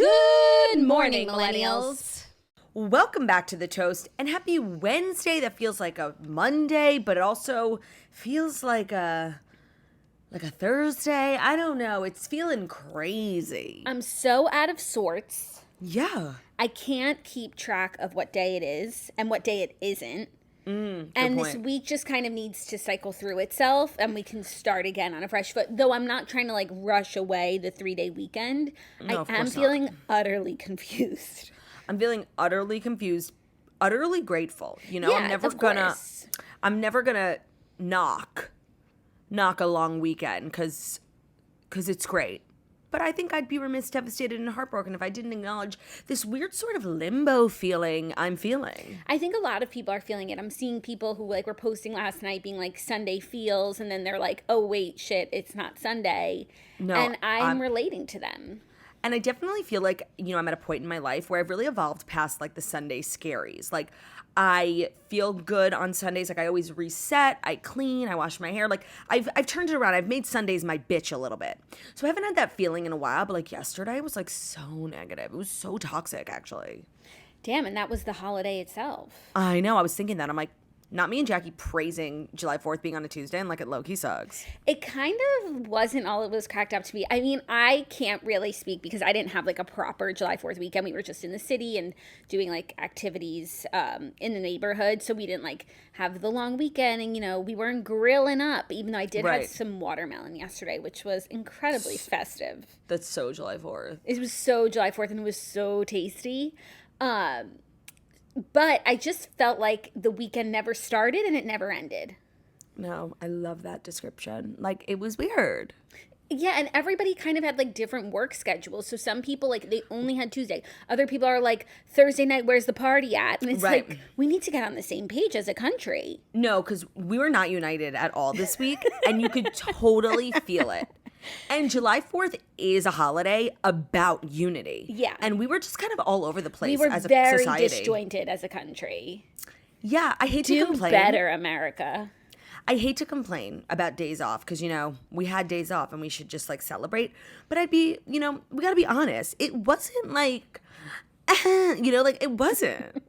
Good morning, millennials. Welcome back to The Toast, and happy Wednesday. That feels like a Monday, but it also feels like a Thursday. I don't know. It's feeling crazy. I'm so out of sorts. Yeah. I can't keep track of what day it is and what day it isn't. And this week just kind of needs to cycle through itself, and we can start again on a fresh foot. Though I'm not trying to rush away the 3-day weekend. No, I am feeling utterly confused. I'm feeling utterly confused, utterly grateful. You know, Yeah, I'm never gonna knock a long weekend because it's great. But I think I'd be remiss, devastated, and heartbroken if I didn't acknowledge this weird sort of limbo feeling I'm feeling. I think a lot of people are feeling it. I'm seeing people who were posting last night being Sunday feels, and then they're like, oh, wait, shit, it's not Sunday. No, and I'm relating to them. And I definitely feel like, I'm at a point in my life where I've really evolved past the Sunday scaries. I feel good on Sundays. I always reset, I clean, I wash my hair. I've turned it around. I've made Sundays my bitch a little bit. So I haven't had that feeling in a while, but yesterday was so negative. It was so toxic, actually. Damn, and that was the holiday itself. I know. I was thinking that. I'm like, not me and Jackie praising July 4th being on a Tuesday, and it low-key sucks. It kind of wasn't all it was cracked up to be. I mean, I can't really speak because I didn't have a proper July 4th weekend. We were just in the city and doing activities in the neighborhood, so we didn't have the long weekend, and we weren't grilling up, even though I did have some watermelon yesterday, which was incredibly festive. That's so July 4th. It was so July 4th, and it was so tasty. But I just felt like the weekend never started and it never ended. No, I love that description. It was weird. Yeah, and everybody kind of had different work schedules. So some people they only had Tuesday. Other people are Thursday night, where's the party at? And it's we need to get on the same page as a country. No, because we were not united at all this week, and you could totally feel it. And July 4th is a holiday about unity. Yeah. And we were just kind of all over the place as a We were very society. disjointed as a country. Yeah, I hate to complain. Do better, America. I hate to complain about days off because, we had days off and we should just celebrate. But I'd be, we got to be honest. It wasn't it wasn't.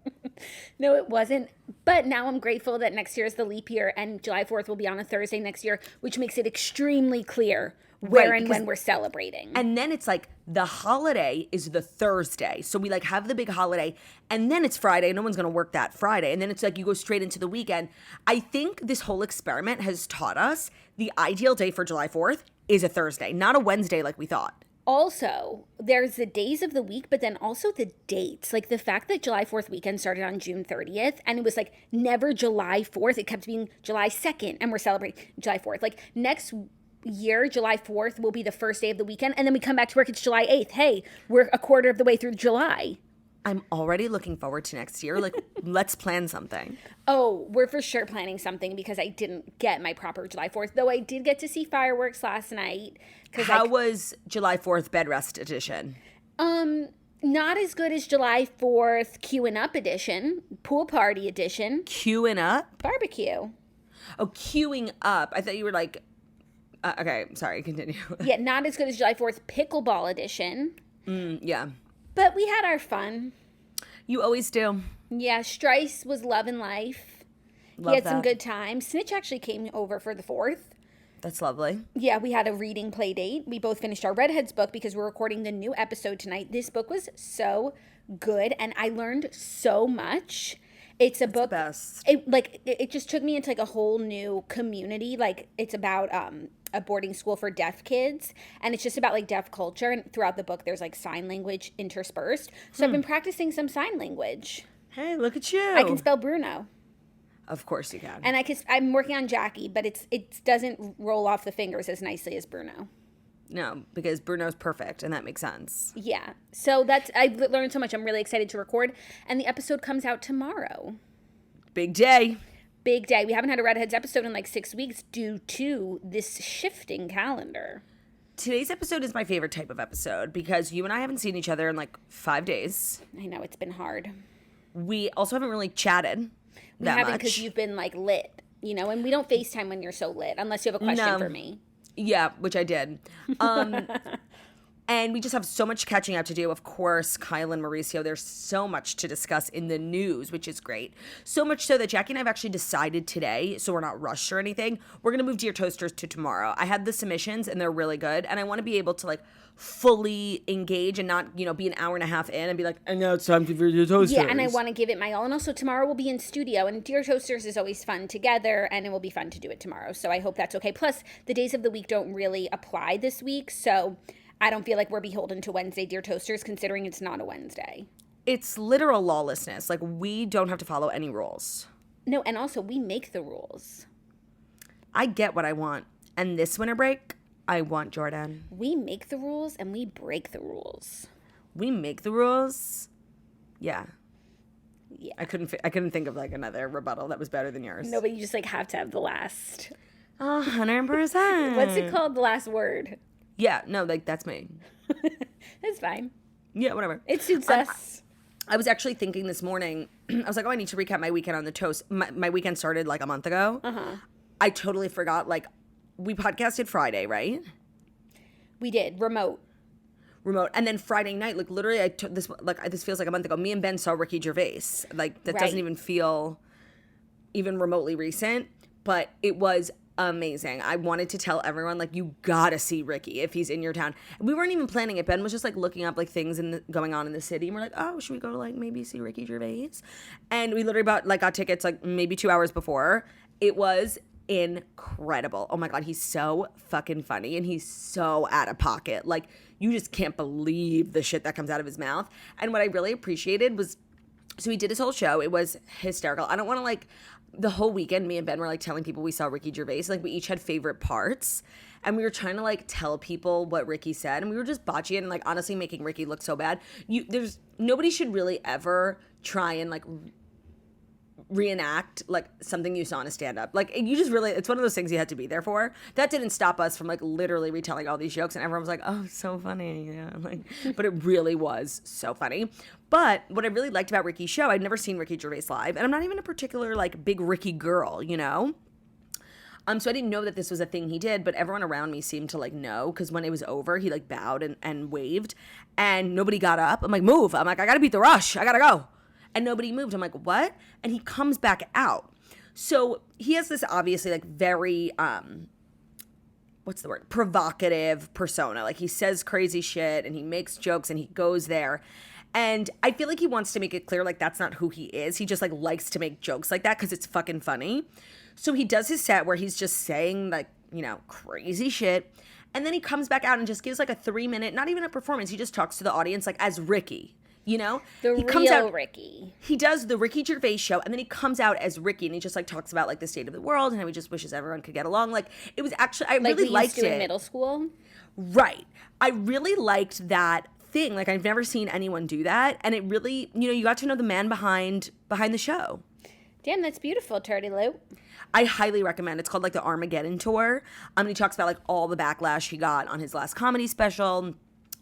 No, it wasn't. But now I'm grateful that next year is the leap year and July 4th will be on a Thursday next year, which makes it extremely clear where and when we're celebrating. And then it's the holiday is the Thursday. So we have the big holiday and then it's Friday. No one's going to work that Friday. And then it's you go straight into the weekend. I think this whole experiment has taught us the ideal day for July 4th is a Thursday, not a Wednesday like we thought. Also, there's the days of the week, but then also the dates. The fact that July 4th weekend started on June 30th, and it was never July 4th. It kept being July 2nd, and we're celebrating July 4th. Next year, July 4th will be the first day of the weekend, and then we come back to work, it's July 8th. Hey, we're a quarter of the way through July. I'm already looking forward to next year. Let's plan something. Oh, we're for sure planning something because I didn't get my proper July 4th, though I did get to see fireworks last night. How was July 4th bed rest edition? Not as good as July 4th queuing up edition, pool party edition. Queuing up? Barbecue. Oh, queuing up. I thought you were okay, sorry, continue. Yeah, not as good as July 4th pickleball edition. Yeah. But we had our fun. You always do. Yeah, Strice was loving life. He had some good time. Snitch actually came over for the 4th. That's lovely. Yeah, we had a reading play date. We both finished our Redheads book because we're recording the new episode tonight. This book was so good, and I learned so much. It's a book. Best. It just took me into a whole new community. It's about a boarding school for deaf kids, and it's just about deaf culture. And throughout the book, there's sign language interspersed. So I've been practicing some sign language. Hey, look at you! I can spell Bruno. Of course you can. And I'm working on Jackie, but it doesn't roll off the fingers as nicely as Bruno. No, because Bruno's perfect, and that makes sense. Yeah. So I've learned so much. I'm really excited to record, and the episode comes out tomorrow. Big day. Big day. We haven't had a Redheads episode in 6 weeks due to this shifting calendar. Today's episode is my favorite type of episode because you and I haven't seen each other in 5 days. I know, it's been hard. We also haven't really chatted We haven't because you've been lit, and we don't FaceTime when you're so lit unless you have a question for me. Yeah, which I did. And we just have so much catching up to do. Of course, Kyle and Mauricio, there's so much to discuss in the news, which is great. So much so that Jackie and I have actually decided today, so we're not rushed or anything, we're going to move Dear Toasters to tomorrow. I had the submissions and they're really good. And I want to be able to like fully engage and not, you know, be an hour and a half in and be like, and now it's time for Dear Toasters. Yeah, and I want to give it my all. And also tomorrow we'll be in studio, and Dear Toasters is always fun together, and it will be fun to do it tomorrow. So I hope that's okay. Plus, the days of the week don't really apply this week, so I don't feel like we're beholden to Wednesday Dear Toasters, considering it's not a Wednesday. It's literal lawlessness. Like, we don't have to follow any rules. No, and also we make the rules. I get what I want. And this winter break, I want Jordan. We make the rules and we break the rules. We make the rules. Yeah. Yeah. I couldn't think of like another rebuttal that was better than yours. No, but you just like have to have the last. 100%. What's it called? The last word. Yeah, no, like that's me. It's fine. Yeah, whatever. It suits us. I was actually thinking this morning, I was like, oh, I need to recap my weekend on the toast. My weekend started like a month ago. Uh-huh. I totally forgot, like, we podcasted Friday, right? We did. Remote. And then Friday night, like literally I took this, like this feels like a month ago, me and Ben saw Ricky Gervais. Like that doesn't even feel even remotely recent, but it was amazing. I wanted to tell everyone, like, you gotta see Ricky if he's in your town. We weren't even planning it. Ben was just like looking up like things going on in the city, and we're like, oh, should we go to like maybe see Ricky Gervais? And we literally got tickets like maybe 2 hours before. It was incredible. Oh my God, he's so fucking funny and he's so out of pocket. Like, you just can't believe the shit that comes out of his mouth. And what I really appreciated was, so he did his whole show. It was hysterical. I don't want to like, the whole weekend, me and Ben were like telling people we saw Ricky Gervais. Like, we each had favorite parts, and we were trying to like tell people what Ricky said, and we were just botching it and like honestly making Ricky look so bad. Nobody should really ever try and like reenact like something you saw in a stand-up. Like, you just really, it's one of those things you had to be there for. That didn't stop us from like literally retelling all these jokes, and everyone was like, oh, so funny. Yeah, like, but it really was so funny. But what I really liked about Ricky's show, I'd never seen Ricky Gervais live, and I'm not even a particular like big Ricky girl, you know? So I didn't know that this was a thing he did, but everyone around me seemed to like know, because when it was over, he like bowed and waved, and nobody got up. I'm like, move. I'm like, I gotta beat the rush. I gotta go. And nobody moved. I'm like, what? And he comes back out. So he has this obviously like very, what's the word? Provocative persona. Like, he says crazy shit and he makes jokes and he goes there. And I feel like he wants to make it clear, like, that's not who he is. He just like likes to make jokes like that because it's fucking funny. So he does his set where he's just saying like, you know, crazy shit. And then he comes back out and just gives like a 3-minute, not even a performance. He just talks to the audience like as Ricky. You know, he comes out, Ricky. He does the Ricky Gervais show, and then he comes out as Ricky, and he just like talks about like the state of the world and how he just wishes everyone could get along. Like, it was actually, I really liked it. In middle school, right? I really liked that thing. Like, I've never seen anyone do that, and it really, you know, you got to know the man behind the show. Damn, that's beautiful, Turdy Lou. I highly recommend. It's called like the Armageddon Tour. And he talks about like all the backlash he got on his last comedy special.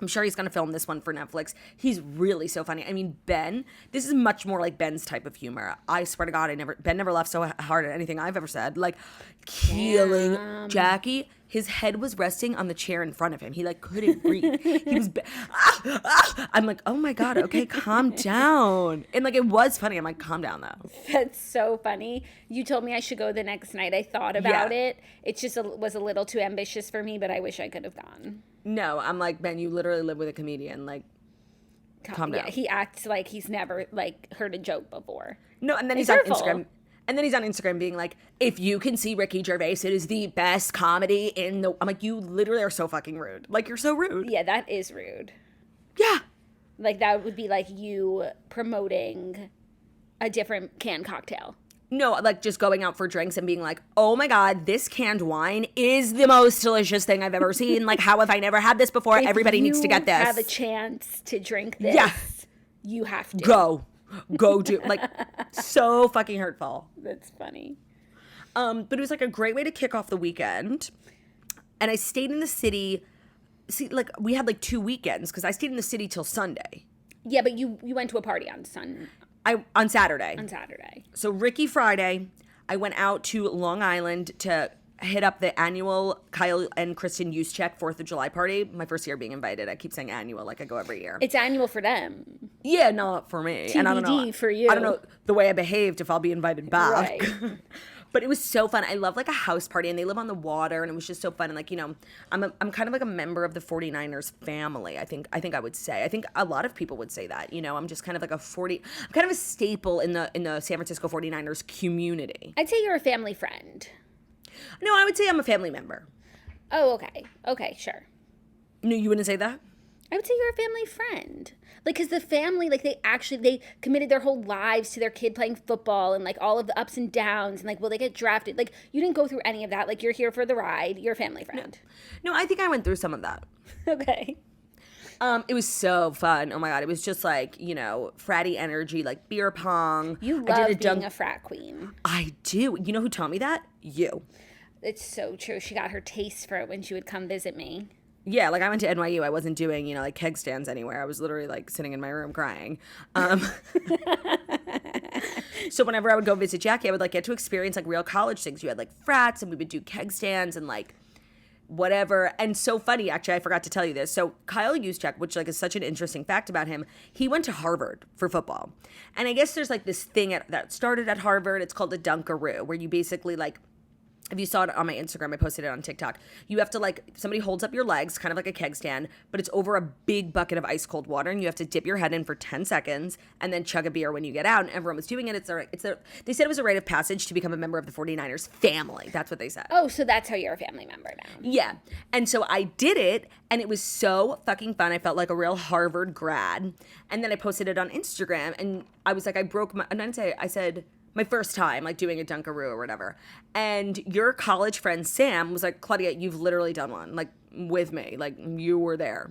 I'm sure he's going to film this one for Netflix. He's really so funny. I mean, Ben, this is much more like Ben's type of humor. I swear to God, Ben never laughed so hard at anything I've ever said. Like, killing Jackie. His head was resting on the chair in front of him. He like couldn't breathe. He was, I'm like, oh my God, okay, calm down. And like, it was funny. I'm like, calm down though. That's so funny. You told me I should go the next night. I thought about it. It just was a little too ambitious for me, but I wish I could have gone. No, I'm like, Ben, you literally live with a comedian. Like, calm down. Yeah, he acts like he's never like heard a joke before. No, and then he's on Instagram. And then he's on Instagram being like, if you can see Ricky Gervais, it is the best comedy in the... I'm like, you literally are so fucking rude. Like, you're so rude. Yeah, that is rude. Yeah. Like, that would be like you promoting a different canned cocktail. No, like just going out for drinks and being like, oh my God, this canned wine is the most delicious thing I've ever seen. Like, how have I never had this before? Everybody needs to get this. If you have a chance to drink this, you have to. Go do, like, so fucking hurtful. That's funny. But it was like a great way to kick off the weekend. And I stayed in the city. See, like, we had like 2 weekends because I stayed in the city till Sunday. Yeah, but you went to a party on on Saturday. On Saturday. So Ricky Friday, I went out to Long Island to hit up the annual Kyle and Kristen Juszczyk 4th of July party. My first year being invited. I keep saying annual like I go every year. It's annual for them. Yeah, not for me. TBD and I don't know for you. I don't know the way I behaved if I'll be invited back. Right. But it was so fun. I love like a house party, and they live on the water, and it was just so fun. And like, you know, I'm kind of like a member of the 49ers family. I think I would say. I think a lot of people would say that. You know, I'm just kind of like I'm kind of a staple in the San Francisco 49ers community. I'd say you're a family friend. No, I would say I'm a family member. Oh, okay. Okay, sure. No, you wouldn't say that? I would say you're a family friend. Like, because the family, like, they committed their whole lives to their kid playing football and, like, all of the ups and downs and, like, will they get drafted? Like, you didn't go through any of that. Like, you're here for the ride. You're a family friend. No, I think I went through some of that. Okay. It was so fun. Oh, my God. It was just, like, you know, fratty energy, like beer pong. You love being a frat queen. I do. You know who taught me that? You. It's so true. She got her taste for it when she would come visit me. Yeah, like I went to NYU. I wasn't doing, you know, like keg stands anywhere. I was literally like sitting in my room crying. So whenever I would go visit Jackie, I would like get to experience like real college things. You had like frats, and we would do keg stands and like whatever. And so funny, actually, I forgot to tell you this. So Kyle Juszczyk, which like is such an interesting fact about him, he went to Harvard for football. And I guess there's like this thing that started at Harvard. It's called a Dunkaroo, where you basically like, if you saw it on my Instagram, I posted it on TikTok. You have to like, somebody holds up your legs, kind of like a keg stand, but it's over a big bucket of ice cold water, and you have to dip your head in for 10 seconds and then chug a beer when you get out. And everyone was doing it. They said it was a rite of passage to become a member of the 49ers family. That's what they said. Oh, so that's how you're a family member now. Yeah. And so I did it, and it was so fucking fun. I felt like a real Harvard grad. And then I posted it on Instagram, and I was like, I said, my first time, like, doing a Dunkaroo or whatever. And your college friend, Sam, was like, Claudia, you've literally done one, like, with me. Like, you were there.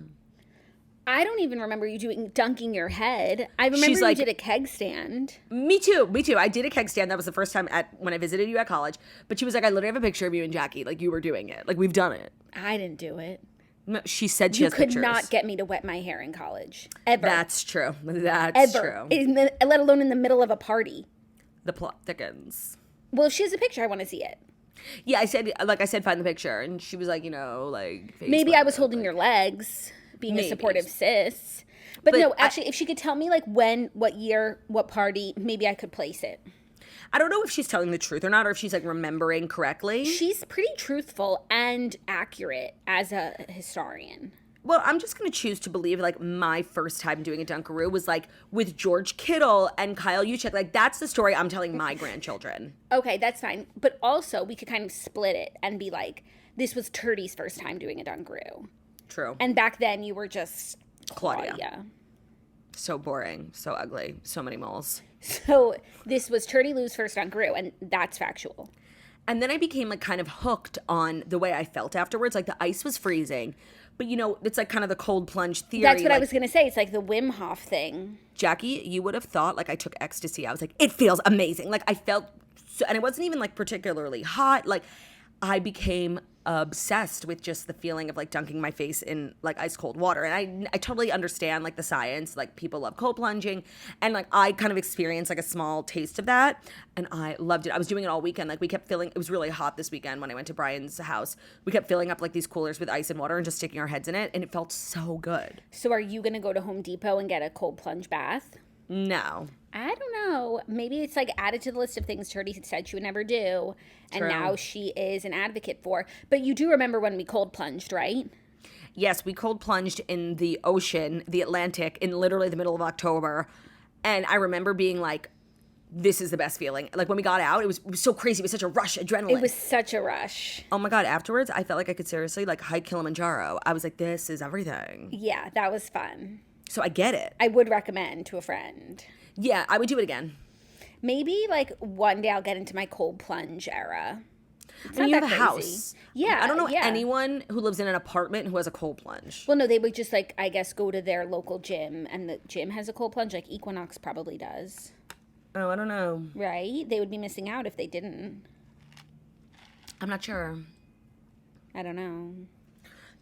I don't even remember you dunking your head. I remember you did a keg stand. Me too. I did a keg stand. That was the first time when I visited you at college. But she was like, I literally have a picture of you and Jackie. Like, you were doing it. Like, we've done it. I didn't do it. No, she said she has pictures. You could not get me to wet my hair in college. Ever. That's true. That's true. Let alone in the middle of a party. The plot thickens. Well, if she has a picture, I want to see it. Yeah, I said, find the picture. And she was like, you know, like, Facebook, maybe I was holding your legs, being a supportive sis. But no, actually, if she could tell me, like, when, what year, what party, maybe I could place it. I don't know if she's telling the truth or not, or if she's, like, remembering correctly. She's pretty truthful and accurate as a historian. Well, I'm just going to choose to believe, like, my first time doing a Dunkaroo was, like, with George Kittle and Kyle Juszczyk. Like, that's the story I'm telling my grandchildren. Okay, that's fine. But also, we could kind of split it and be like, this was Turdy's first time doing a Dunkaroo. True. And back then, you were just Claudia. So boring. So ugly. So many moles. So, this was Turdy Lou's first Dunkaroo, and that's factual. And then I became, like, kind of hooked on the way I felt afterwards. Like, the ice was freezing. But, you know, it's like kind of the cold plunge theory. That's what I was going to say. It's like the Wim Hof thing. Jackie, you would have thought, like, I took ecstasy. I was like, it feels amazing. Like, I felt so, and it wasn't even, like, particularly hot. Like, I became obsessed with just the feeling of, like, dunking my face in, like, ice cold water. And I totally understand, like, the science. Like, people love cold plunging. And, like, I kind of experienced, like, a small taste of that. And I loved it. I was doing it all weekend. Like, we kept filling, it was really hot this weekend when I went to Brian's house. We kept filling up, like, these coolers with ice and water and just sticking our heads in it. And it felt so good. So are you going to go to Home Depot and get a cold plunge bath? No. I don't know. Maybe it's like added to the list of things Turdy said she would never do. And True. Now she is an advocate for. But you do remember when we cold plunged, right? Yes, we cold plunged in the ocean, the Atlantic, in literally the middle of October. And I remember being like, this is the best feeling. Like, when we got out, it was so crazy. It was such a rush, adrenaline. It was such a rush. Oh my God, afterwards, I felt like I could seriously, like, hike Kilimanjaro. I was like, this is everything. Yeah, that was fun. So I get it. I would recommend to a friend. Yeah, I would do it again. Maybe, like, one day I'll get into my cold plunge era. It's and not you that have a crazy. house. Yeah. I don't know yeah. anyone who lives in an apartment who has a cold plunge. Well, no, they would just, like, I guess, go to their local gym, and the gym has a cold plunge. Like, Equinox probably does. Oh, I don't know. Right? They would be missing out if they didn't. I'm not sure. I don't know.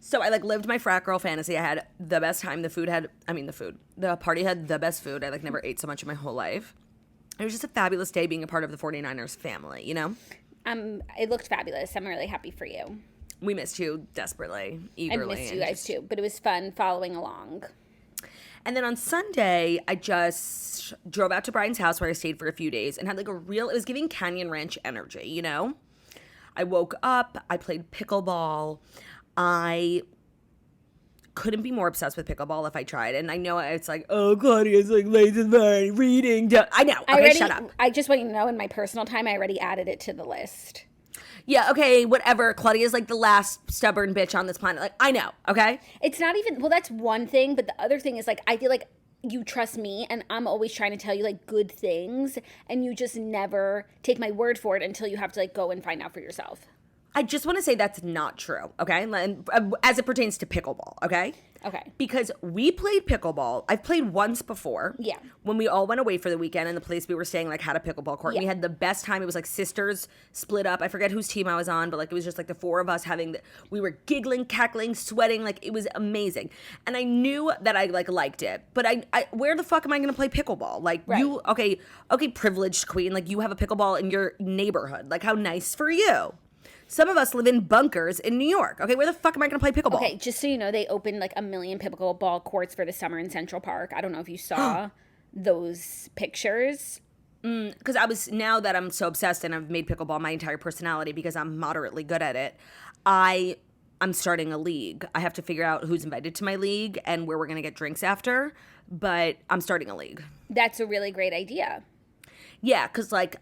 So I, like, lived my frat girl fantasy. I had the best time. The party had the best food. I, like, never ate so much in my whole life. It was just a fabulous day being a part of the 49ers family, you know? It looked fabulous. I'm really happy for you. We missed you desperately, I eagerly. missed you guys too, but it was fun following along. And then on Sunday, I just drove out to Brian's house where I stayed for a few days and had like it was giving Canyon Ranch energy, you know? I woke up, I played pickleball. I couldn't be more obsessed with pickleball if I tried. And I know it's like, oh, Claudia's like lazy mind, reading. I know. Okay, shut up. I just want you to know in my personal time, I already added it to the list. Yeah, okay, whatever. Claudia's like the last stubborn bitch on this planet. Like, I know, okay? It's not even, well, that's one thing, but the other thing is, like, I feel like you trust me, and I'm always trying to tell you, like, good things, and you just never take my word for it until you have to, like, go and find out for yourself. I just want to say that's not true, okay? As it pertains to pickleball, okay? Okay. Because we played pickleball. I've played once before. Yeah. When we all went away for the weekend and the place we were staying like had a pickleball court. Yeah. And we had the best time. It was like sisters split up. I forget whose team I was on, but like it was just like the four of us we were giggling, cackling, sweating. Like it was amazing. And I knew that I like liked it. But I where the fuck am I going to play pickleball? Like right. okay, privileged queen. Like you have a pickleball in your neighborhood. Like how nice for you. Some of us live in bunkers in New York. Okay, where the fuck am I going to play pickleball? Okay, just so you know, they opened like 1 million pickleball courts for the summer in Central Park. I don't know if you saw those pictures. Because now that I'm so obsessed and I've made pickleball my entire personality because I'm moderately good at it, I'm starting a league. I have to figure out who's invited to my league and where we're going to get drinks after, but I'm starting a league. That's a really great idea. Yeah, because like,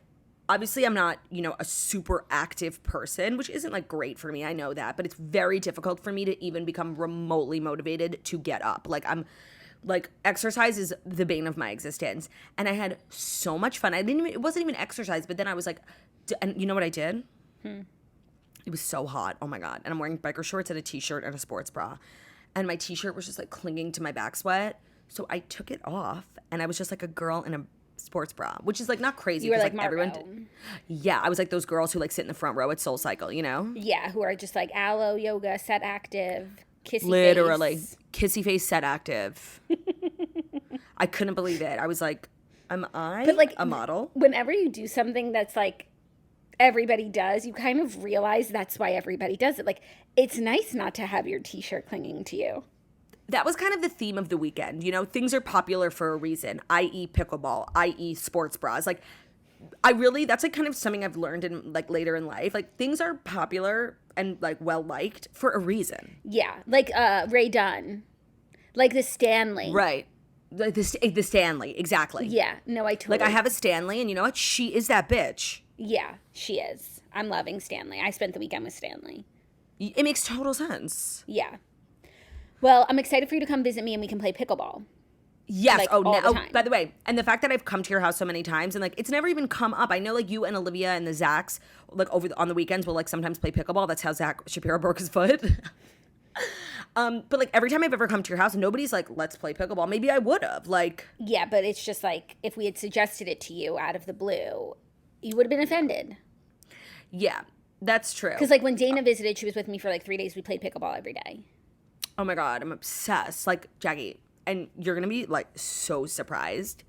obviously, I'm not, a super active person, which isn't, like, great for me. I know that. But it's very difficult for me to even become remotely motivated to get up. Exercise is the bane of my existence. And I had so much fun. It wasn't even exercise. But then I was like, and you know what I did? It was so hot. Oh, my God. And I'm wearing biker shorts and a T-shirt and a sports bra. And my T-shirt was just, like, clinging to my back sweat. So I took it off. And I was just, like, a girl in a sports bra, which is like not crazy. You were like everyone. Yeah, I was like those girls who like sit in the front row at Soul Cycle, you know? Yeah, who are just like aloe yoga, set active, kissy literally face. Kissy face, set active. I couldn't believe it. I was like, am I a model? Whenever you do something that's like everybody does, you kind of realize that's why everybody does it. Like it's nice not to have your T-shirt clinging to you. That was kind of the theme of the weekend. Things are popular for a reason, i.e. pickleball, i.e. sports bras. Like, that's like kind of something I've learned in like later in life. Like, things are popular and like well-liked for a reason. Yeah. Like Ray Dunn. Like the Stanley. Right. Like the Stanley. Exactly. Yeah. No, I totally. Like, I have a Stanley and you know what? She is that bitch. Yeah, she is. I'm loving Stanley. I spent the weekend with Stanley. It makes total sense. Yeah. Well, I'm excited for you to come visit me and we can play pickleball. Yes. Like, By the way, and the fact that I've come to your house so many times and like it's never even come up. I know like you and Olivia and the Zacks like on the weekends will like sometimes play pickleball. That's how Zach Shapiro broke his foot. But like every time I've ever come to your house, nobody's like, let's play pickleball. Maybe I would have like. Yeah, but it's just like if we had suggested it to you out of the blue, you would have been offended. Yeah, that's true. Because like when Dana visited, she was with me for like 3 days. We played pickleball every day. Oh my God, I'm obsessed. Like, Jackie, and you're going to be, like, so surprised.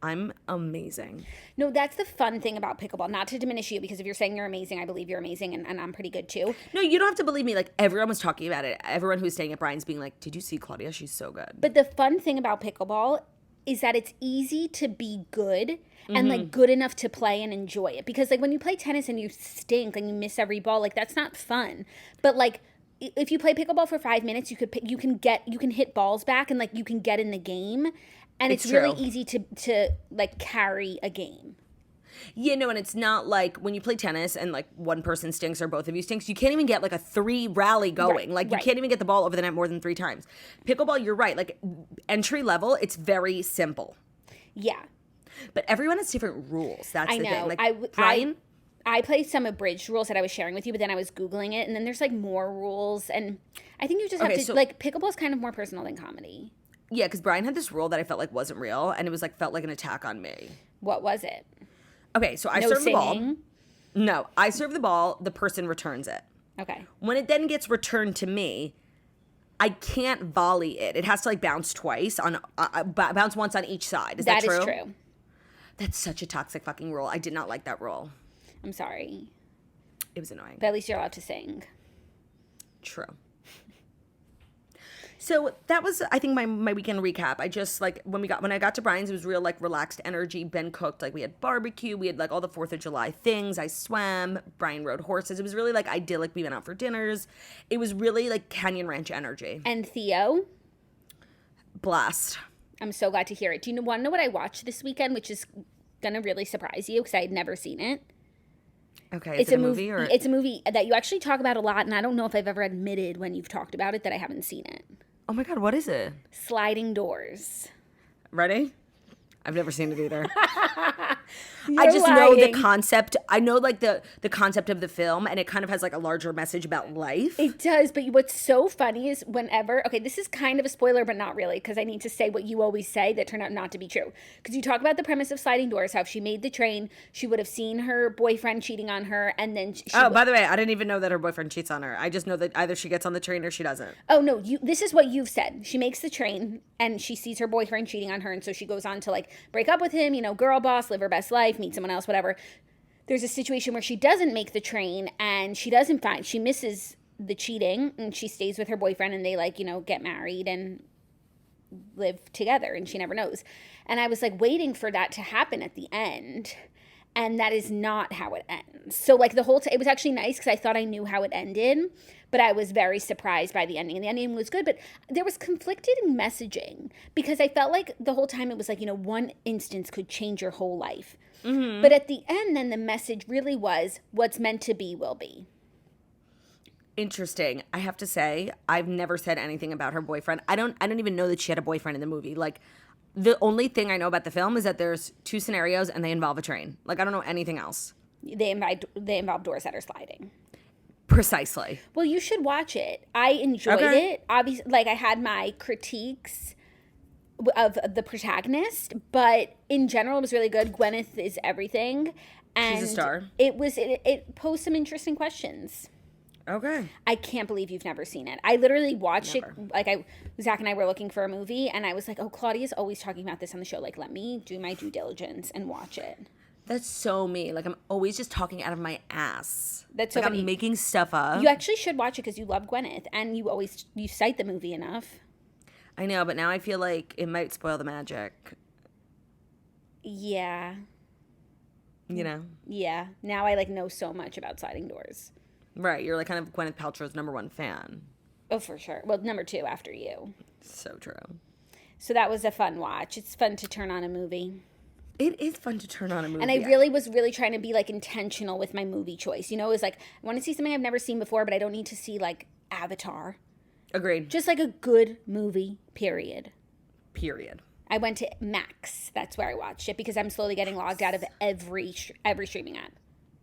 I'm amazing. No, that's the fun thing about pickleball. Not to diminish you, because if you're saying you're amazing, I believe you're amazing, and I'm pretty good, too. No, you don't have to believe me. Like, everyone was talking about it. Everyone who was staying at Brian's being like, did you see Claudia? She's so good. But the fun thing about pickleball is that it's easy to be good and, like, good enough to play and enjoy it. Because, like, when you play tennis and you stink and you miss every ball, like, that's not fun. But, like, if you play pickleball for 5 minutes, you can hit balls back and like you can get in the game, and it's really easy to like carry a game. Yeah, no, and it's not like when you play tennis and like one person stinks or both of you stinks, you can't even get like a 3 rally going. You can't even get the ball over the net more than 3 times. Pickleball, you're right. Like entry level, it's very simple. Yeah, but everyone has different rules. That's the thing. Like Brian. I played some abridged rules that I was sharing with you, but then I was Googling it, and then there's, like, more rules, and I think you just have to, like, pickleball is kind of more personal than comedy. Yeah, because Brian had this rule that I felt like wasn't real, and it was, like, felt like an attack on me. What was it? Okay, so I serve the ball. No, I serve the ball, the person returns it. Okay. When it then gets returned to me, I can't volley it. It has to, like, bounce twice, bounce once on each side. Is that true? That is true. That's such a toxic fucking rule. I did not like that rule. I'm sorry. It was annoying. But at least you're allowed to sing. True. So that was, I think, my weekend recap. I just, like, when I got to Brian's, it was real, like, relaxed energy. Ben cooked. Like, we had barbecue. We had, like, all the 4th of July things. I swam. Brian rode horses. It was really, like, idyllic. We went out for dinners. It was really, like, Canyon Ranch energy. And Theo? Blast. I'm so glad to hear it. Do you want to know what I watched this weekend, which is going to really surprise you because I had never seen it? Okay, it's a movie? Or? It's a movie that you actually talk about a lot, and I don't know if I've ever admitted when you've talked about it that I haven't seen it. Oh my God, what is it? Sliding Doors. Ready? I've never seen it either. You're I just lying. know the concept. I know, like, the concept of the film, and it kind of has, like, a larger message about life. It does, but what's so funny is whenever, okay, this is kind of a spoiler, but not really, because I need to say what you always say that turned out not to be true. Because you talk about the premise of Sliding Doors, how if she made the train, she would have seen her boyfriend cheating on her, and then by the way, I didn't even know that her boyfriend cheats on her. I just know that either she gets on the train or she doesn't. Oh, no, this is what you've said. She makes the train, and she sees her boyfriend cheating on her, and so she goes on to, like, break up with him, you know, girl boss, live her best life, meet someone else, whatever. There's a situation where she doesn't make the train, and she misses the cheating, and she stays with her boyfriend, and they, like, you know, get married and live together, and she never knows. And I was, like, waiting for that to happen at the end, and that is not how it ends. So, like, the whole it was actually nice because I thought I knew how it ended, but I was very surprised by the ending. And the ending was good, but there was conflicting messaging because I felt like the whole time it was like, you know, one instance could change your whole life. Mm-hmm. But at the end, then the message really was what's meant to be will be. Interesting. I have to say, I've never said anything about her boyfriend. I don't even know that she had a boyfriend in the movie. Like, the only thing I know about the film is that there's 2 scenarios and they involve a train. Like, I don't know anything else. They involve doors that are sliding. Precisely. Well, you should watch it. I enjoyed it. Obviously, like, I had my critiques of the protagonist, but in general, it was really good. Gwyneth is everything. And she's a star. It posed some interesting questions. Okay. I can't believe you've never seen it. I literally watched it. Like, Zach and I were looking for a movie, and I was like, oh, Claudia's always talking about this on the show. Like, let me do my due diligence and watch it. That's so me. Like, I'm always just talking out of my ass. That's so like funny. I'm making stuff up. You actually should watch it because you love Gwyneth, and you cite the movie enough. I know, but now I feel like it might spoil the magic. Yeah. You know? Yeah. Now I, like, know so much about Sliding Doors. Right. You're, like, kind of Gwyneth Paltrow's #1 fan. Oh, for sure. Well, #2 after you. So true. So that was a fun watch. It's fun to turn on a movie. It is fun to turn on a movie. And I really was trying to be, like, intentional with my movie choice. You know, it was like, I want to see something I've never seen before, but I don't need to see, like, Avatar. Agreed. Just, like, a good movie, period. Period. I went to Max. That's where I watched it because I'm slowly getting logged out of every streaming app.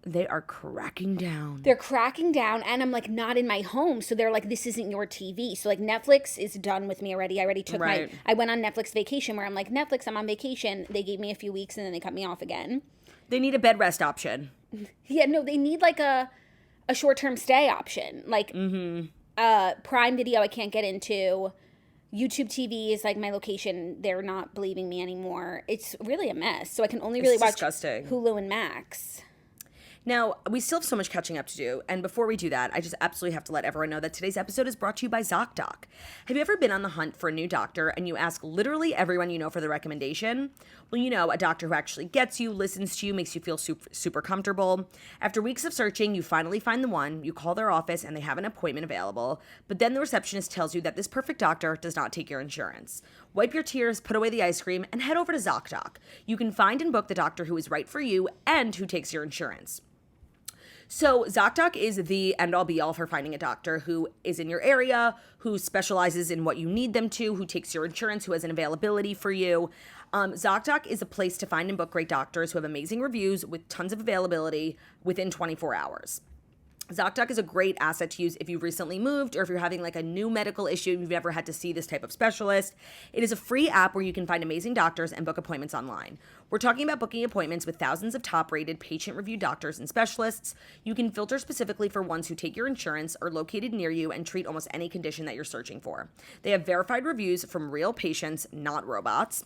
They are cracking down. They're cracking down, and I'm, like, not in my home. So they're like, this isn't your TV. So, like, Netflix is done with me already. I already took I went on Netflix vacation where I'm like, Netflix, I'm on vacation. They gave me a few weeks, and then they cut me off again. They need a bed rest option. Yeah, no, they need, like, a short-term stay option. Like, Prime Video I can't get into. YouTube TV is, like, my location. They're not believing me anymore. It's really a mess. So I can only really watch Hulu and Max. Now, we still have so much catching up to do, and before we do that, I just absolutely have to let everyone know that today's episode is brought to you by ZocDoc. Have you ever been on the hunt for a new doctor and you ask literally everyone you know for the recommendation? Well, you know, a doctor who actually gets you, listens to you, makes you feel super comfortable. After weeks of searching, you finally find the one, you call their office, and they have an appointment available, but then the receptionist tells you that this perfect doctor does not take your insurance. Wipe your tears, put away the ice cream, and head over to ZocDoc. You can find and book the doctor who is right for you and who takes your insurance. So ZocDoc is the end-all be-all for finding a doctor who is in your area, who specializes in what you need them to, who takes your insurance, who has an availability for you. ZocDoc is a place to find and book great doctors who have amazing reviews with tons of availability within 24 hours. ZocDoc is a great asset to use if you've recently moved or if you're having, like, a new medical issue and you've never had to see this type of specialist. It is a free app where you can find amazing doctors and book appointments online. We're talking about booking appointments with thousands of top-rated, patient-reviewed doctors and specialists. You can filter specifically for ones who take your insurance, are located near you, and treat almost any condition that you're searching for. They have verified reviews from real patients, not robots.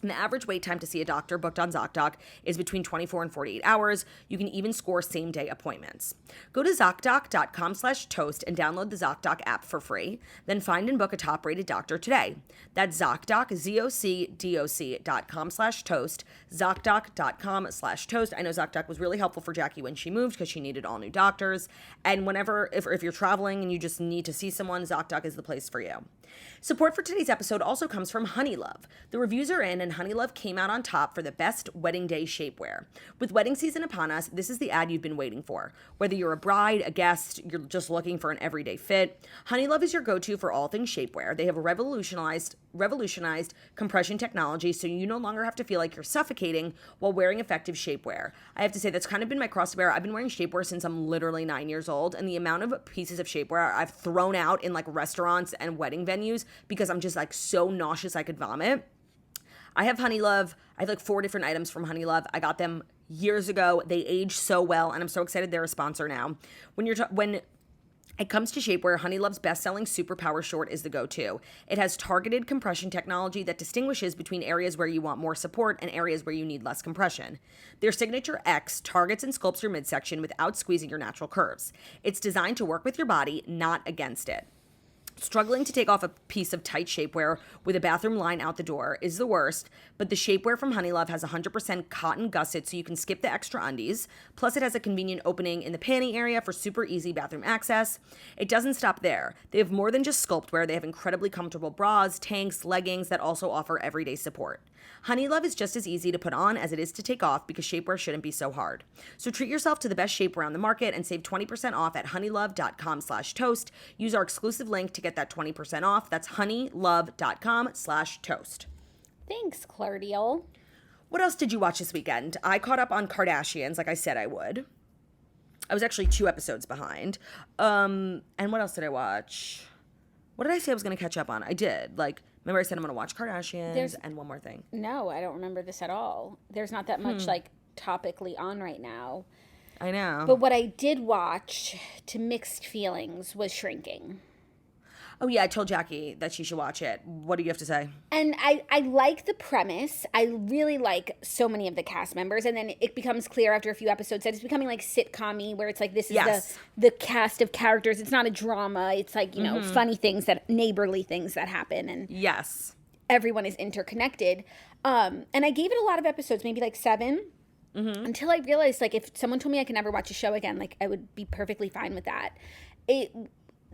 And the average wait time to see a doctor booked on ZocDoc is between 24 and 48 hours. You can even score same-day appointments. Go to ZocDoc.com/toast and download the ZocDoc app for free. Then find and book a top-rated doctor today. That's ZocDoc, ZocDoc.com/toast, ZocDoc.com/toast. I know ZocDoc was really helpful for Jackie when she moved because she needed all new doctors. And whenever, if you're traveling and you just need to see someone, ZocDoc is the place for you. Support for today's episode also comes from Honeylove. The reviews are in, and Honeylove came out on top for the best wedding day shapewear. With wedding season upon us, this is the ad you've been waiting for. Whether you're a bride, a guest, you're just looking for an everyday fit, Honeylove is your go-to for all things shapewear. They have revolutionized compression technology, so you no longer have to feel like you're suffocating while wearing effective shapewear. I have to say, that's kind of been my cross to bear. I've been wearing shapewear since I'm literally 9 years old, and the amount of pieces of shapewear I've thrown out in like restaurants and wedding venues because I'm just like so nauseous I could vomit. I have Honeylove. I have like 4 different items from Honeylove. I got them years ago. They age so well, and I'm so excited they're a sponsor now. When it comes to shapewear, Honeylove's best-selling Superpower Short is the go-to. It has targeted compression technology that distinguishes between areas where you want more support and areas where you need less compression. Their Signature X targets and sculpts your midsection without squeezing your natural curves. It's designed to work with your body, not against it. Struggling to take off a piece of tight shapewear with a bathroom line out the door is the worst, but the shapewear from Honeylove has 100% cotton gusset, so you can skip the extra undies. Plus, it has a convenient opening in the panty area for super easy bathroom access. It doesn't stop there. They have more than just sculptwear. They have incredibly comfortable bras, tanks, leggings that also offer everyday support. Honeylove is just as easy to put on as it is to take off because shapewear shouldn't be so hard. So treat yourself to the best shapewear on the market and save 20% off at honeylove.com/toast. Use our exclusive link to get that 20% off. That's honeylove.com/toast. Thanks, Claudia. What else did you watch this weekend? I caught up on Kardashians like I said I would. I was actually 2 episodes behind. And what else did I watch? What did I say I was going to catch up on? I did. Remember I said I'm going to watch Kardashians and one more thing. No, I don't remember this at all. There's not that much, topically on right now. I know. But what I did watch, to mixed feelings, was Shrinking. Oh, yeah, I told Jackie that she should watch it. What do you have to say? And I like the premise. I really like so many of the cast members. And then it becomes clear after a few episodes that it's becoming sitcom-y, where it's this is the cast of characters. It's not a drama. It's funny things, neighborly things that happen. And yes, everyone is interconnected. And I gave it a lot of episodes, maybe 7. Mm-hmm. Until I realized, if someone told me I could never watch a show again, I would be perfectly fine with that.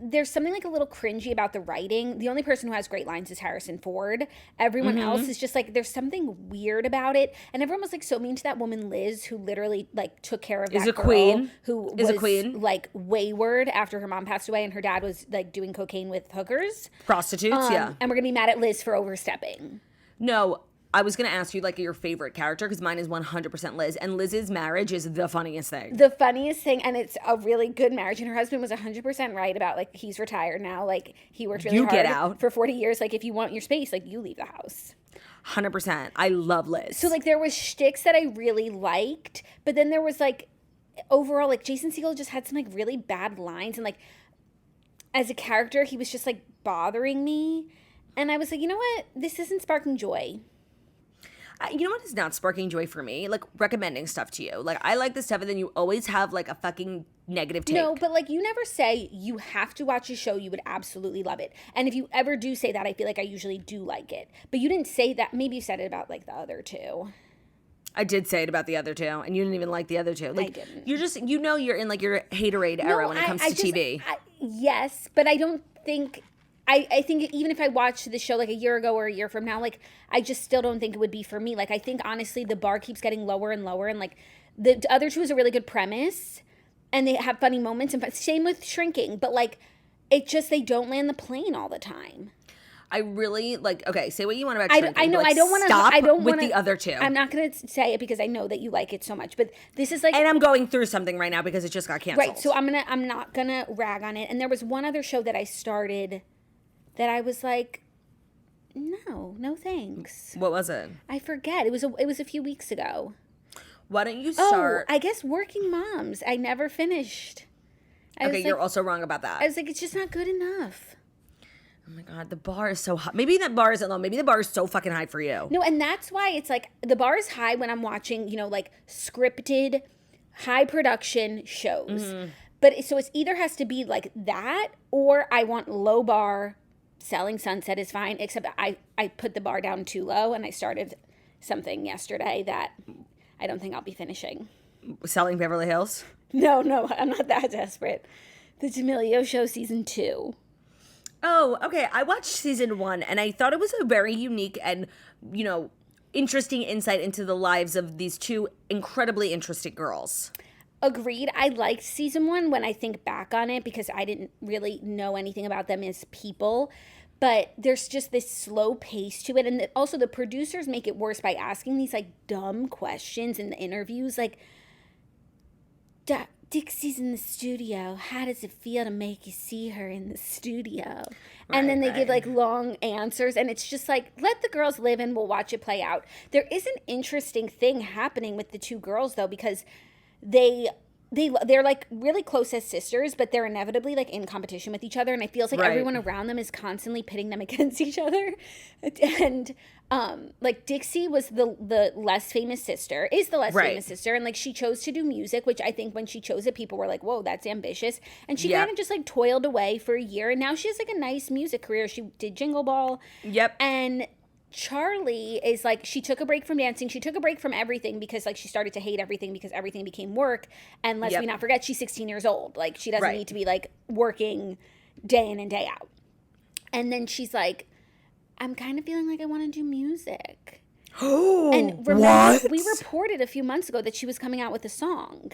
There's something a little cringy about the writing. The only person who has great lines is Harrison Ford. Everyone else is just there's something weird about it. And everyone was so mean to that woman Liz, who literally took care of that girl queen. Who is was a queen. Wayward after her mom passed away, and her dad was doing cocaine with hookers, prostitutes. Yeah, and we're gonna be mad at Liz for overstepping. No. I was going to ask you, your favorite character, because mine is 100% Liz, and Liz's marriage is the funniest thing. The funniest thing, and it's a really good marriage, and her husband was 100% right about, he's retired now, he worked really hard get out. for 40 years, if you want your space, you leave the house. 100%. I love Liz. So, there was shticks that I really liked, but then there was, overall, Jason Segel just had some, really bad lines, and, as a character, he was just, bothering me, and I was you know what? This isn't sparking joy. You know what is not sparking joy for me? Recommending stuff to you. I like this stuff, and then you always have, a fucking negative take. No, but, you never say you have to watch a show. You would absolutely love it. And if you ever do say that, I feel I usually do like it. But you didn't say that. Maybe you said it about, the other 2. I did say it about the other 2, and you didn't even like the other 2. I didn't. You're just, you're in, your haterade era when it comes to TV. Yes, but I don't think... I think even if I watched the show a year ago or a year from now, I just still don't think it would be for me. I think, honestly, the bar keeps getting lower and lower. And, the other 2 is a really good premise. And they have funny moments. And same with Shrinking. But, it just, they don't land the plane all the time. I really, okay, say what you want about Shrinking. I know, I don't want to. Stop I don't with wanna, the other 2. I'm not going to say it because I know that you like it so much. But this is, And I'm going through something right now because it just got canceled. Right, so I'm not going to rag on it. And there was one other show that I started... that I was no thanks. What was it? I forget. It was a few weeks ago. Why don't you start? I guess Working Moms. I never finished. Okay, you're also wrong about that. I was it's just not good enough. Oh my God, the bar is so high. Maybe that bar isn't low. Maybe the bar is so fucking high for you. No, and that's why it's like the bar is high when I'm watching, like scripted, high production shows. But so it's either has to be like that, or I want low bar. Selling Sunset is fine, except I put the bar down too low, and I started something yesterday that I don't think I'll be finishing. Selling Beverly Hills? No, I'm not that desperate. The D'Amelio Show season 2. Oh, okay. I watched season 1, and I thought it was a very unique and, interesting insight into the lives of these two incredibly interesting girls. Agreed. I liked season 1 when I think back on it because I didn't really know anything about them as people. But there's just this slow pace to it. And also the producers make it worse by asking these like dumb questions in the interviews. Like, Dixie's in the studio. How does it feel to make you see her in the studio? And then they give like long answers. And it's just like, let the girls live and we'll watch it play out. There is an interesting thing happening with the two girls though, because they're like really close as sisters, but they're inevitably like in competition with each other, and it feels like everyone around them is constantly pitting them against each other. And like Dixie was the less famous sister, is the less famous sister, and like she chose to do music, which I think when she chose it, people were like, "Whoa, that's ambitious." And she kind of just like toiled away for a year, and now she has like a nice music career. She did Jingle Ball. Yep. And Charlie is like, she took a break from dancing. She took a break from everything because like she started to hate everything because everything became work. And let's we not forget, she's 16 years old. Like she doesn't need to be like working day in and day out. And then she's like, I'm kind of feeling like I want to do music. And remember, we reported a few months ago that she was coming out with a song.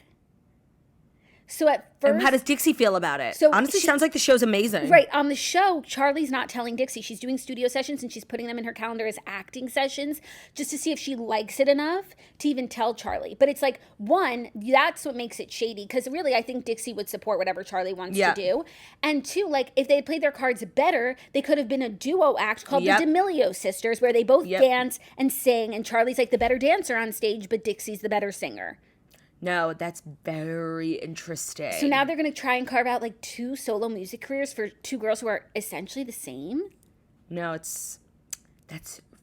So at first, and how does Dixie feel about it? So honestly, sounds like the show's amazing. Right. On the show, Charlie's not telling Dixie. She's doing studio sessions and she's putting them in her calendar as acting sessions just to see if she likes it enough to even tell Charlie. But it's like, one, that's what makes it shady, because really I think Dixie would support whatever Charlie wants to do. And two, like if they had played their cards better, they could have been a duo act called the D'Amelio Sisters, where they both dance and sing, and Charlie's like the better dancer on stage, but Dixie's the better singer. No, that's very interesting. So now they're going to try and carve out like two solo music careers for two girls who are essentially the same? No, that's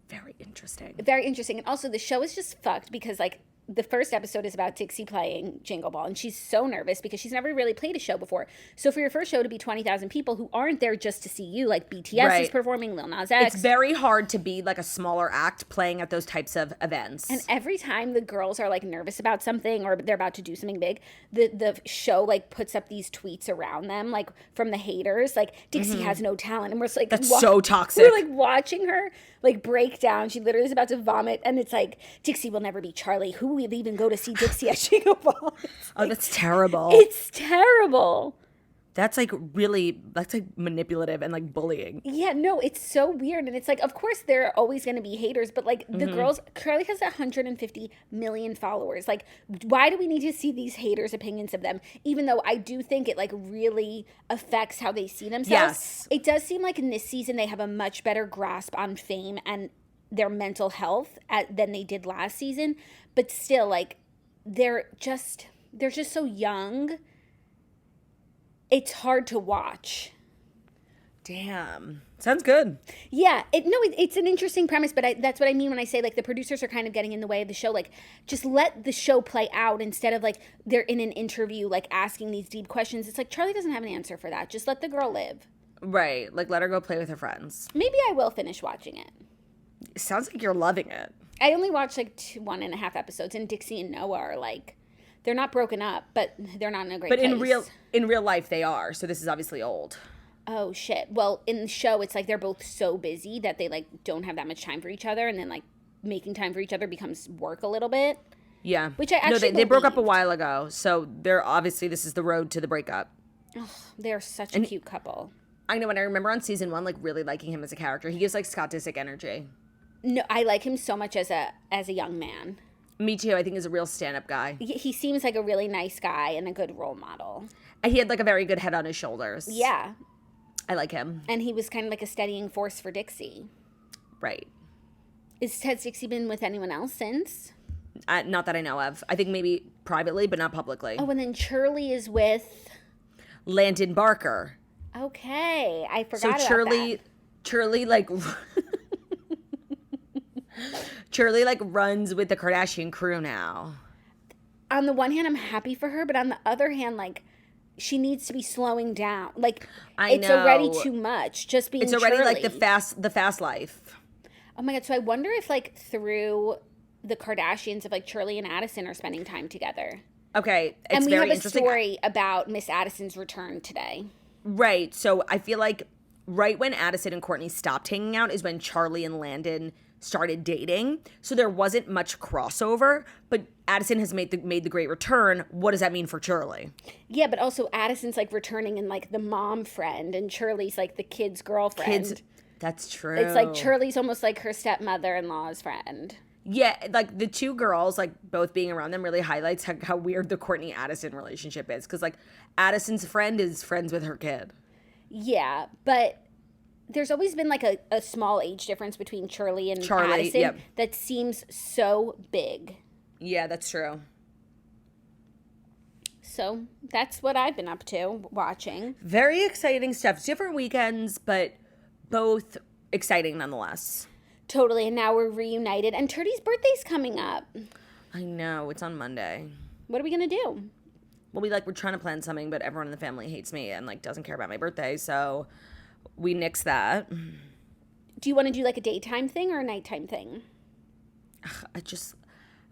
very interesting. Very interesting. And also the show is just fucked because like the first episode is about Dixie playing Jingle Ball, and she's so nervous because she's never really played a show before. So for your first show to be 20,000 people who aren't there just to see you, like BTS is performing, Lil Nas X. It's very hard to be like a smaller act playing at those types of events. And every time the girls are like nervous about something or they're about to do something big, the show like puts up these tweets around them, like from the haters, like Dixie has no talent. And we're like, that's so toxic. We're like watching her like break down. She literally is about to vomit, and it's like, Dixie will never be Charlie. Who would even go to see Dixie at Jingle Ball? Oh, that's terrible. It's terrible. That's like manipulative and like bullying. Yeah, no, it's so weird. And it's like, of course there are always going to be haters, but like the girls, Charlie has 150 million followers. Like, why do we need to see these haters' opinions of them? Even though I do think it like really affects how they see themselves. Yes. It does seem like in this season they have a much better grasp on fame and their mental health than they did last season. But still, like, they're just so young. It's hard to watch. Damn. Sounds good. Yeah. It's an interesting premise, but that's what I mean when I say, like, the producers are kind of getting in the way of the show. Like, just let the show play out instead of, like, they're in an interview, like, asking these deep questions. It's like, Charlie doesn't have an answer for that. Just let the girl live. Right. Like, let her go play with her friends. Maybe I will finish watching it. It sounds like you're loving it. I only watched, like, 1.5 episodes, and Dixie and Noah are, like... They're not broken up, but they're not in a great place. But in real life, they are. So this is obviously old. Oh, shit. Well, in the show, it's like they're both so busy that they, like, don't have that much time for each other. And then, like, making time for each other becomes work a little bit. Yeah. Which I actually they broke up a while ago. So they're obviously, this is the road to the breakup. Oh, they're such a cute couple. I know. And I remember on season 1, like, really liking him as a character. He gives, like, Scott Disick energy. No, I like him so much as a young man. Me too. I think he's a real stand-up guy. He seems like a really nice guy and a good role model. And he had like a very good head on his shoulders. Yeah. I like him. And he was kind of like a steadying force for Dixie. Right. Has Dixie been with anyone else since? Not that I know of. I think maybe privately, but not publicly. Oh, and then Shirley is with... Landon Barker. Okay. I forgot about Shirley, that. Shirley like runs with the Kardashian crew now. On the one hand, I'm happy for her, but on the other hand, like, she needs to be slowing down. Like, it's already too much. Just being It's already Shirley. like the fast life. Oh my God. So I wonder if, like, through the Kardashians, if, like, Shirley and Addison are spending time together. Okay. It's and we very have a interesting. story about Miss Addison's return today. Right. So I feel like right when Addison and Kourtney stopped hanging out is when Charlie and Landon started dating. So there wasn't much crossover, but Addison has made the great return. What does that mean for Shirley? Yeah, but also Addison's like returning and like the mom friend, and Shirley's like the kid's girlfriend. That's true. It's like Shirley's almost like her stepmother-in-law's friend. Yeah, like the two girls, like both being around them really highlights how weird the Kourtney-Addison relationship is. Because like Addison's friend is friends with her kid. Yeah, but there's always been like a small age difference between Charlie and Addison yep. that seems so big. Yeah, that's true. So that's what I've been up to watching. Very exciting stuff. Different weekends, but both exciting nonetheless. Totally, and now we're reunited. And Turdy's birthday's coming up. I know, it's on Monday. What are we gonna do? Well, we're trying to plan something, but everyone in the family hates me and like doesn't care about my birthday, so we nix that. Do you want to do like a daytime thing or a nighttime thing?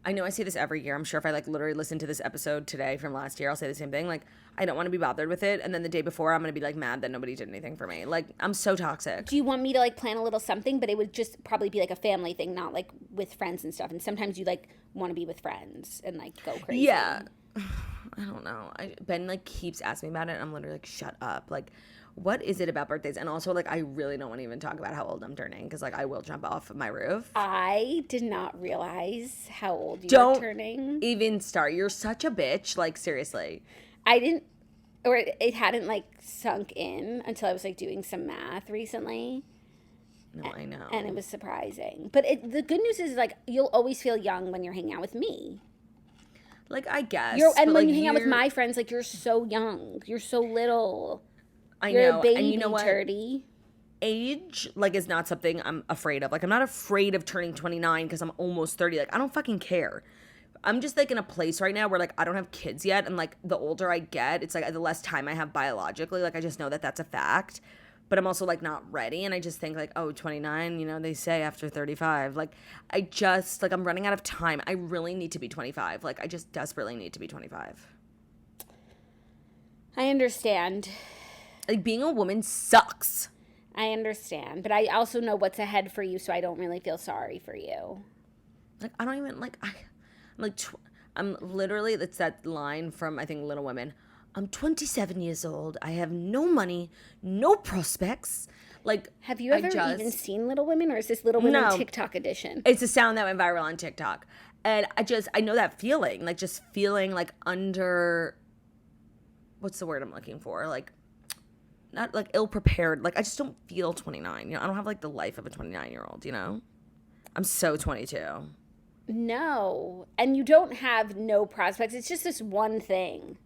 I know I say this every year. I'm sure if I like literally listen to this episode today from last year, I'll say the same thing. Like, I don't want to be bothered with it. And then the day before, I'm going to be like mad that nobody did anything for me. Like, I'm so toxic. Do you want me to like plan a little something, but it would just probably be like a family thing, not like with friends and stuff. And sometimes you like want to be with friends and like go crazy. Yeah. I don't know. Ben like keeps asking me about it. And I'm literally like, shut up. Like, what is it about birthdays? And also, like, I really don't want to even talk about how old I'm turning because, like, I will jump off my roof. I did not realize how old you were turning. Don't even start. You're such a bitch. Like, seriously. I didn't, or it hadn't, like, sunk in until I was, like, doing some math recently. No, I know. And it was surprising. But the good news is, like, you'll always feel young when you're hanging out with me. Like, I guess. And when you hang out with my friends, like, you're so young. You're so little. You're a baby, and you know what? Turdy. Age, like, is not something I'm afraid of. Like, I'm not afraid of turning 29 because I'm almost 30. Like, I don't fucking care. I'm just, like, in a place right now where, like, I don't have kids yet. And, like, the older I get, it's, like, the less time I have biologically. Like, I just know that that's a fact. But I'm also, like, not ready. And I just think, like, oh, 29, you know, they say after 35. Like, I'm running out of time. I really need to be 25. Like, I just desperately need to be 25. I understand. Like, being a woman sucks. I understand. But I also know what's ahead for you, so I don't really feel sorry for you. Like, I don't even, like, I'm literally, it's that line from, I think, Little Women. I'm 27 years old. I have no money, no prospects. Like, have you ever even seen Little Women, or is this Little Women TikTok edition? It's a sound that went viral on TikTok. And I know that feeling, like, just feeling, like, under, what's the word I'm looking for? Like, not, like, ill-prepared. Like, I just don't feel 29. You know, I don't have, like, the life of a 29-year-old, you know? I'm so 22. No. And you don't have no prospects. It's just this one thing.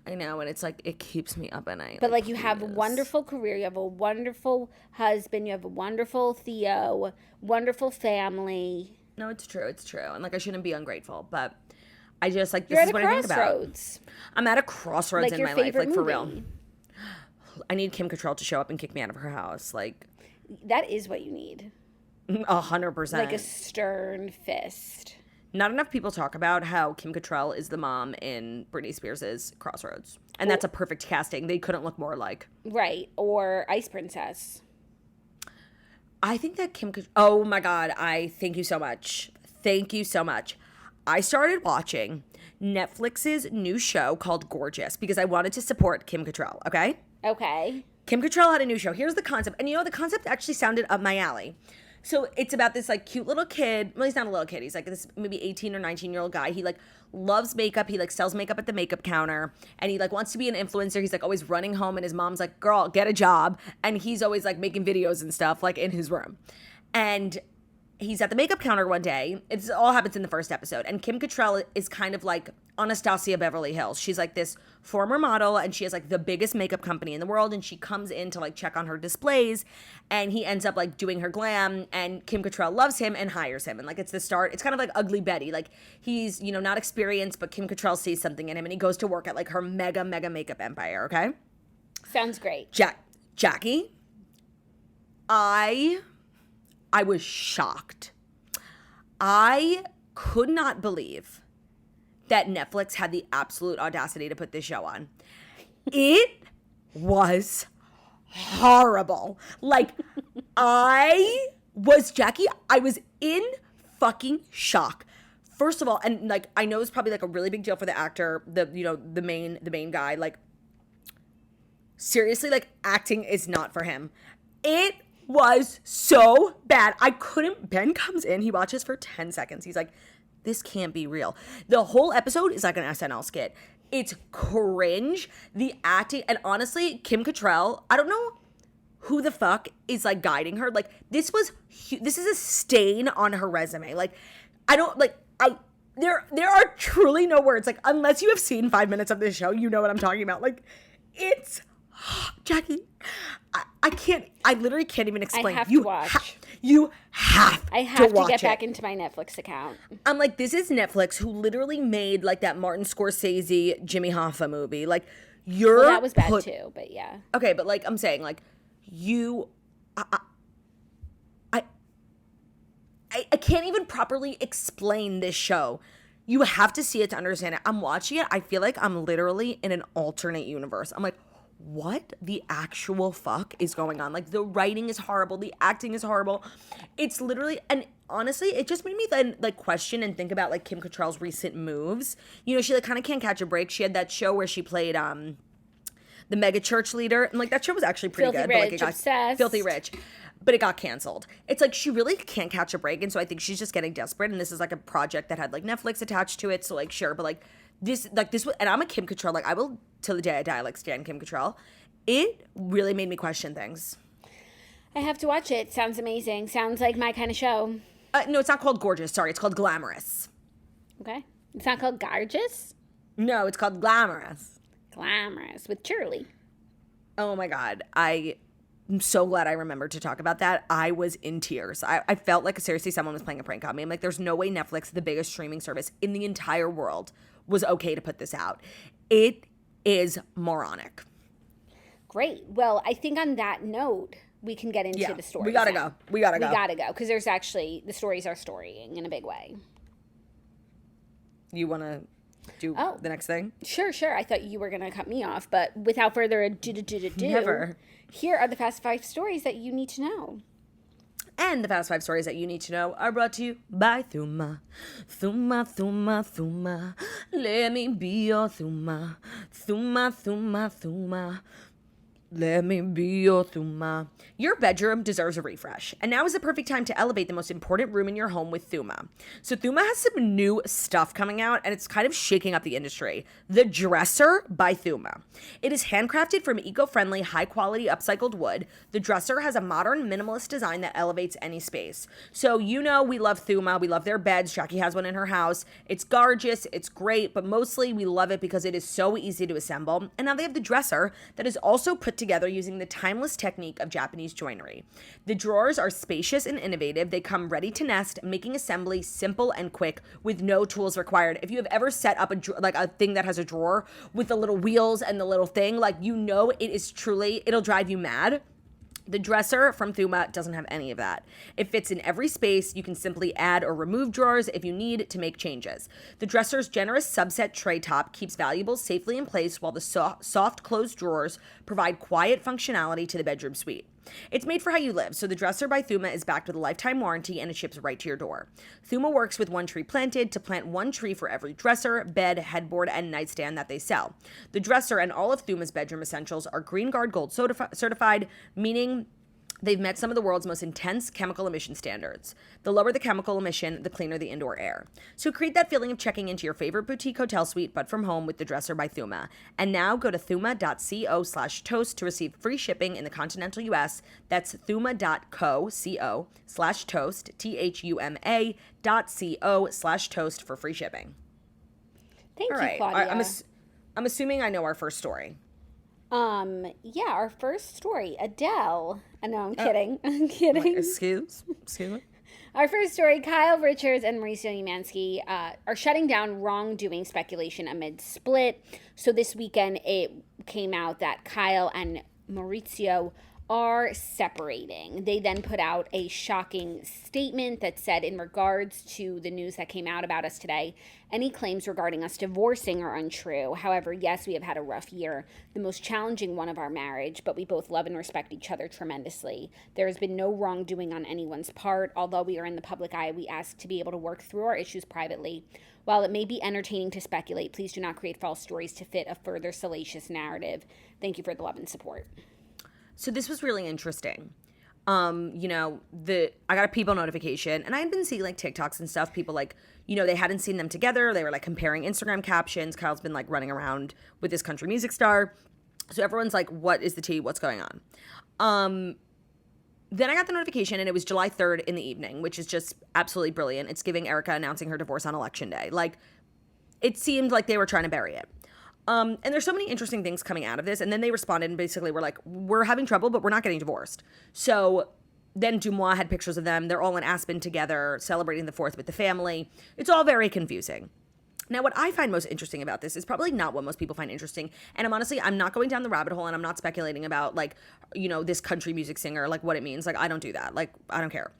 I know, and it's, like, it keeps me up at night. But, like, you have a wonderful career. You have a wonderful husband. You have a wonderful Theo. Wonderful family. No, it's true. It's true. And, like, I shouldn't be ungrateful, but I just, like, this is what I think about. I'm at a crossroads in my life, like, for real. Movie. I need Kim Cattrall to show up and kick me out of her house. Like, that is what you need. 100%. Like a stern fist. Not enough people talk about how Kim Cattrall is the mom in Britney Spears' Crossroads. And that's a perfect casting. They couldn't look more alike. Right. Or Ice Princess. I think that oh my God. Thank you so much. Thank you so much. I started watching Netflix's new show called Gorgeous because I wanted to support Kim Cattrall, okay? Okay. Kim Cattrall had a new show. Here's the concept. And you know, the concept actually sounded up my alley. So it's about this, like, cute little kid. Well, he's not a little kid. He's, like, this maybe 18 or 19-year-old guy. He, like, loves makeup. He, like, sells makeup at the makeup counter. And he, like, wants to be an influencer. He's, like, always running home. And his mom's like, girl, get a job. And he's always, like, making videos and stuff, like, in his room. And he's at the makeup counter one day. It all happens in the first episode. And Kim Cattrall is kind of like Anastasia Beverly Hills. She's like this former model, and she has like the biggest makeup company in the world. And she comes in to like check on her displays, and he ends up like doing her glam. And Kim Cattrall loves him and hires him. And like it's the start. It's kind of like Ugly Betty. Like he's, you know, not experienced, but Kim Cattrall sees something in him, and he goes to work at like her mega makeup empire. Okay, Sounds great. Jackie, I was shocked. I could not believe that Netflix had the absolute audacity to put this show on. It was horrible. Like, I was in fucking shock. First of all, and like, I know it's probably like a really big deal for the actor, the main guy. Like, seriously, like, acting is not for him. It was so bad. Ben comes in, he watches for 10 seconds. He's like, this can't be real. The whole episode is like an SNL skit. It's cringe. The acting, and honestly, Kim Cattrall, I don't know who the fuck is like guiding her. Like, this is a stain on her resume. Like, there are truly no words. Like, unless you have seen 5 minutes of this show, you know what I'm talking about. Like, it's Jackie, I literally can't even explain. I have to watch. You have I have to get it. back into my Netflix account. I'm like, this is Netflix, who literally made like that Martin Scorsese, Jimmy Hoffa movie. Like, Well, that was bad too, but yeah. Okay, but like I'm saying, like, I can't even properly explain this show. You have to see it to understand it. I'm watching it. I feel like I'm literally in an alternate universe. I'm like, what the actual fuck is going on? Like, the writing is horrible. The acting is horrible. It's literally, and honestly, it just made me then like question and think about like Kim Cattrall's recent moves. You know, she like kind of can't catch a break. She had that show where she played the mega church leader, and like that show was actually pretty Filthy good. But, like, Rich, it got obsessed. Filthy Rich, but it got canceled. It's like she really can't catch a break, and so I think she's just getting desperate. And this is like a project that had like Netflix attached to it, so like sure, but like this, and I'm a Kim Cattrall, like I will till the day I die like stan Kim Cattrall. It really made me question things. I have to watch it. Sounds amazing. Sounds like my kind of show. No, it's not called Gorgeous. Sorry, it's called Glamorous. Okay. It's not called Gorgeous? No, it's called Glamorous. Glamorous with Shirley. Oh my God. I'm so glad I remembered to talk about that. I was in tears. I felt like seriously someone was playing a prank on me. I'm like, there's no way Netflix, the biggest streaming service in the entire world, was okay to put this out. It is moronic. Great. Well, I think on that note, we can get into the stories. We gotta now. go. We gotta go because there's actually, the stories are storying in a big way. You want to do the next thing? Sure. I thought you were going to cut me off, but without further ado, Never. Here are the fast 5 stories that you need to know. And the fast 5 stories that you need to know are brought to you by Thuma. Thuma, Thuma, Thuma. Let me be your Thuma. Thuma, Thuma, Thuma. Let me be your Thuma. Your bedroom deserves a refresh, and now is the perfect time to elevate the most important room in your home with Thuma. So Thuma has some new stuff coming out, and it's kind of shaking up the industry. The Dresser by Thuma. It is handcrafted from eco-friendly, high-quality upcycled wood. The Dresser has a modern, minimalist design that elevates any space. So you know we love Thuma. We love their beds. Jackie has one in her house. It's gorgeous. It's great, but mostly we love it because it is so easy to assemble. And now they have the Dresser that is also put together using the timeless technique of Japanese joinery. The drawers are spacious and innovative. They come ready to nest, making assembly simple and quick with no tools required. If you have ever set up a thing that has a drawer with the little wheels and the little thing, like, you know, it is truly, it'll drive you mad. The Dresser from Thuma doesn't have any of that. It fits in every space. You can simply add or remove drawers if you need to make changes. The Dresser's generous subset tray top keeps valuables safely in place, while the soft closed drawers provide quiet functionality to the bedroom suite. It's made for how you live, so the Dresser by Thuma is backed with a lifetime warranty, and it ships right to your door. Thuma works with One Tree Planted to plant one tree for every dresser, bed, headboard, and nightstand that they sell. The Dresser and all of Thuma's bedroom essentials are Green Guard Gold certified, meaning They've met some of the world's most intense chemical emission standards. The lower the chemical emission, the cleaner the indoor air. So create that feeling of checking into your favorite boutique hotel suite, but from home with the Dresser by Thuma. And now go to thuma.co/toast to receive free shipping in the continental US. That's thuma.co/toast, THUMA.co/toast for free shipping. Thank you, Claudia. I'm assuming I know our first story. Yeah, our first story, Adele. No, I'm kidding. I'm kidding. Excuse me. Our first story, Kyle Richards and Mauricio Umansky are shutting down wrongdoing speculation amid split. So this weekend, it came out that Kyle and Mauricio are separating. They then put out a shocking statement that said, in regards to the news that came out about us today, any claims regarding us divorcing are untrue. However, yes, we have had a rough year, the most challenging one of our marriage, but we both love and respect each other tremendously. There has been no wrongdoing on anyone's part. Although we are in the public eye, we ask to be able to work through our issues privately. While it may be entertaining to speculate, please do not create false stories to fit a further salacious narrative. Thank you for the love and support. So this was really interesting. I got a People notification, and I had been seeing like TikToks and stuff. People like, they hadn't seen them together. They were like comparing Instagram captions. Kyle's been like running around with this country music star. So everyone's like, what is the tea? What's going on? Then I got the notification, and it was July 3rd in the evening, which is just absolutely brilliant. It's giving Erica announcing her divorce on Election Day. Like, it seemed like they were trying to bury it. And there's so many interesting things coming out of this. And then they responded and basically were like, we're having trouble, but we're not getting divorced. So then Dumois had pictures of them. They're all in Aspen together, celebrating the 4th with the family. It's all very confusing. Now, what I find most interesting about this is probably not what most people find interesting. And I'm not going down the rabbit hole, and I'm not speculating about, like, this country music singer, like, what it means. Like, I don't do that. Like, I don't care.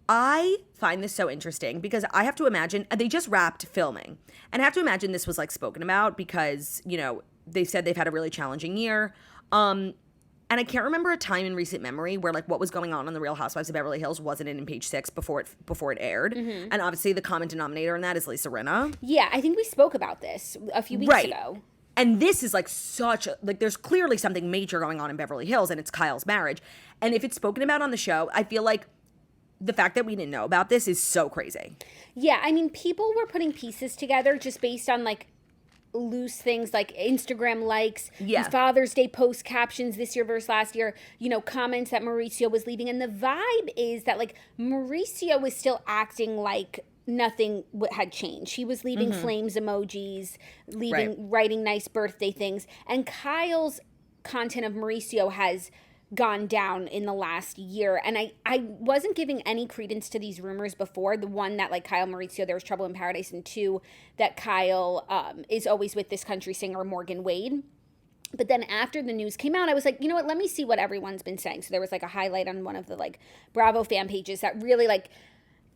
I find this so interesting because I have to imagine they just wrapped filming, and I have to imagine this was like spoken about because, they said they've had a really challenging year. And I can't remember a time in recent memory where like what was going on the Real Housewives of Beverly Hills wasn't in Page 6 before it aired. Mm-hmm. And obviously the common denominator in that is Lisa Rinna. Yeah, I think we spoke about this a few weeks ago. And this is like there's clearly something major going on in Beverly Hills, and it's Kyle's marriage. And if it's spoken about on the show, I feel like the fact that we didn't know about this is so crazy. Yeah, I mean, people were putting pieces together just based on, like, loose things like Instagram likes, Father's Day post captions this year versus last year, comments that Mauricio was leaving. And the vibe is that, like, Mauricio was still acting like nothing had changed. He was leaving flames emojis, writing nice birthday things. And Kyle's content of Mauricio has gone down in the last year, and I wasn't giving any credence to these rumors before. The one that like Kyle Mauricio, there was trouble in paradise, and 2, that Kyle is always with this country singer Morgan Wade. But then after the news came out, I was like, you know what, let me see what everyone's been saying. So there was like a highlight on one of the like Bravo fan pages that really like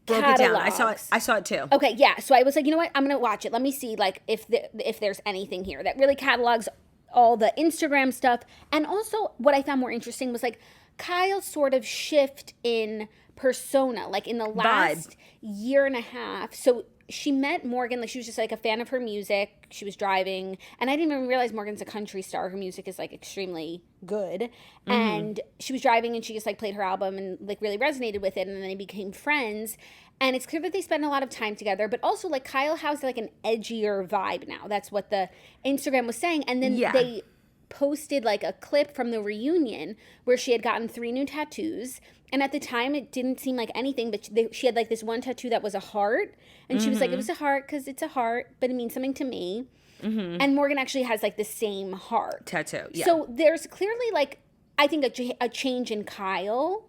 broke it down. I saw it too. Okay, yeah. So I was like, you know what, I'm gonna watch it. Let me see like if there's anything here that really catalogs all the Instagram stuff. And also what I found more interesting was like Kyle's sort of shift in persona, like in the last year and a half. So she met Morgan, like she was just like a fan of her music. She was driving, and I didn't even realize Morgan's a country star. Her music is like extremely good. Mm-hmm. And she was driving, and she just like played her album and like really resonated with it, and then they became friends. And it's clear that they spend a lot of time together, but also like Kyle has like an edgier vibe now. That's what the Instagram was saying. And then they posted like a clip from the reunion where she had gotten 3 new tattoos. And at the time, it didn't seem like anything, but she had like this one tattoo that was a heart. And she was like, it was a heart because it's a heart, but it means something to me. Mm-hmm. And Morgan actually has like the same heart tattoo. Yeah. So there's clearly like, I think a change in Kyle.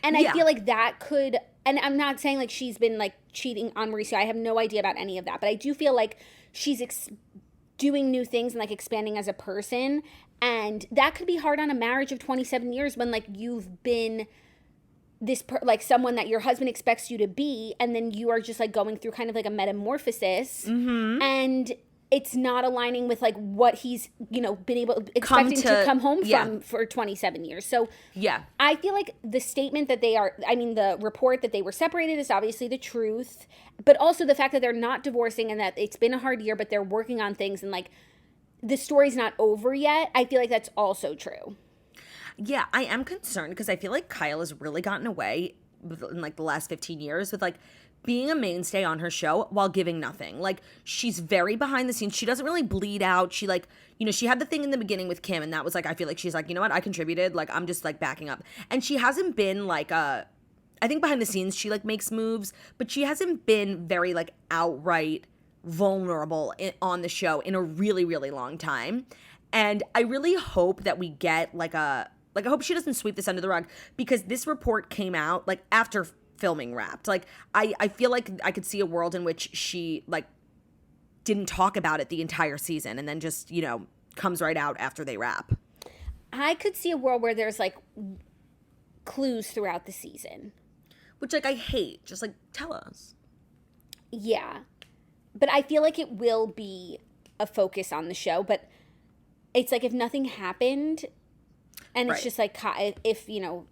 And I feel like that could, and I'm not saying like she's been like cheating on Mauricio. I have no idea about any of that. But I do feel like she's doing new things and like expanding as a person. And that could be hard on a marriage of 27 years when like you've been like someone that your husband expects you to be, and then you are just like going through kind of like a metamorphosis, and it's not aligning with like what he's been expecting to come home from for 27 years. So I feel like the statement that the report that they were separated is obviously the truth, but also the fact that they're not divorcing and that it's been a hard year, but they're working on things and like the story's not over yet. I feel like that's also true. Yeah, I am concerned because I feel like Kyle has really gotten away in like the last 15 years with like being a mainstay on her show while giving nothing. Like, she's very behind the scenes. She doesn't really bleed out. She like, you know, she had the thing in the beginning with Kim, and that was like, I feel like she's like, you know what, I contributed. Like, I'm just like backing up. And she hasn't been like I think behind the scenes she like makes moves, but she hasn't been very like outright vulnerable on the show in a really, really long time. And I really hope that we get I hope she doesn't sweep this under the rug, because this report came out like after filming wrapped. Like, I feel like I could see a world in which she like didn't talk about it the entire season and then just, you know, comes right out after they wrap. I could see a world where there's like clues throughout the season. Which like I hate. Just like tell us. Yeah. But I feel like it will be a focus on the show, but it's like if nothing happened and it's just like if, you know,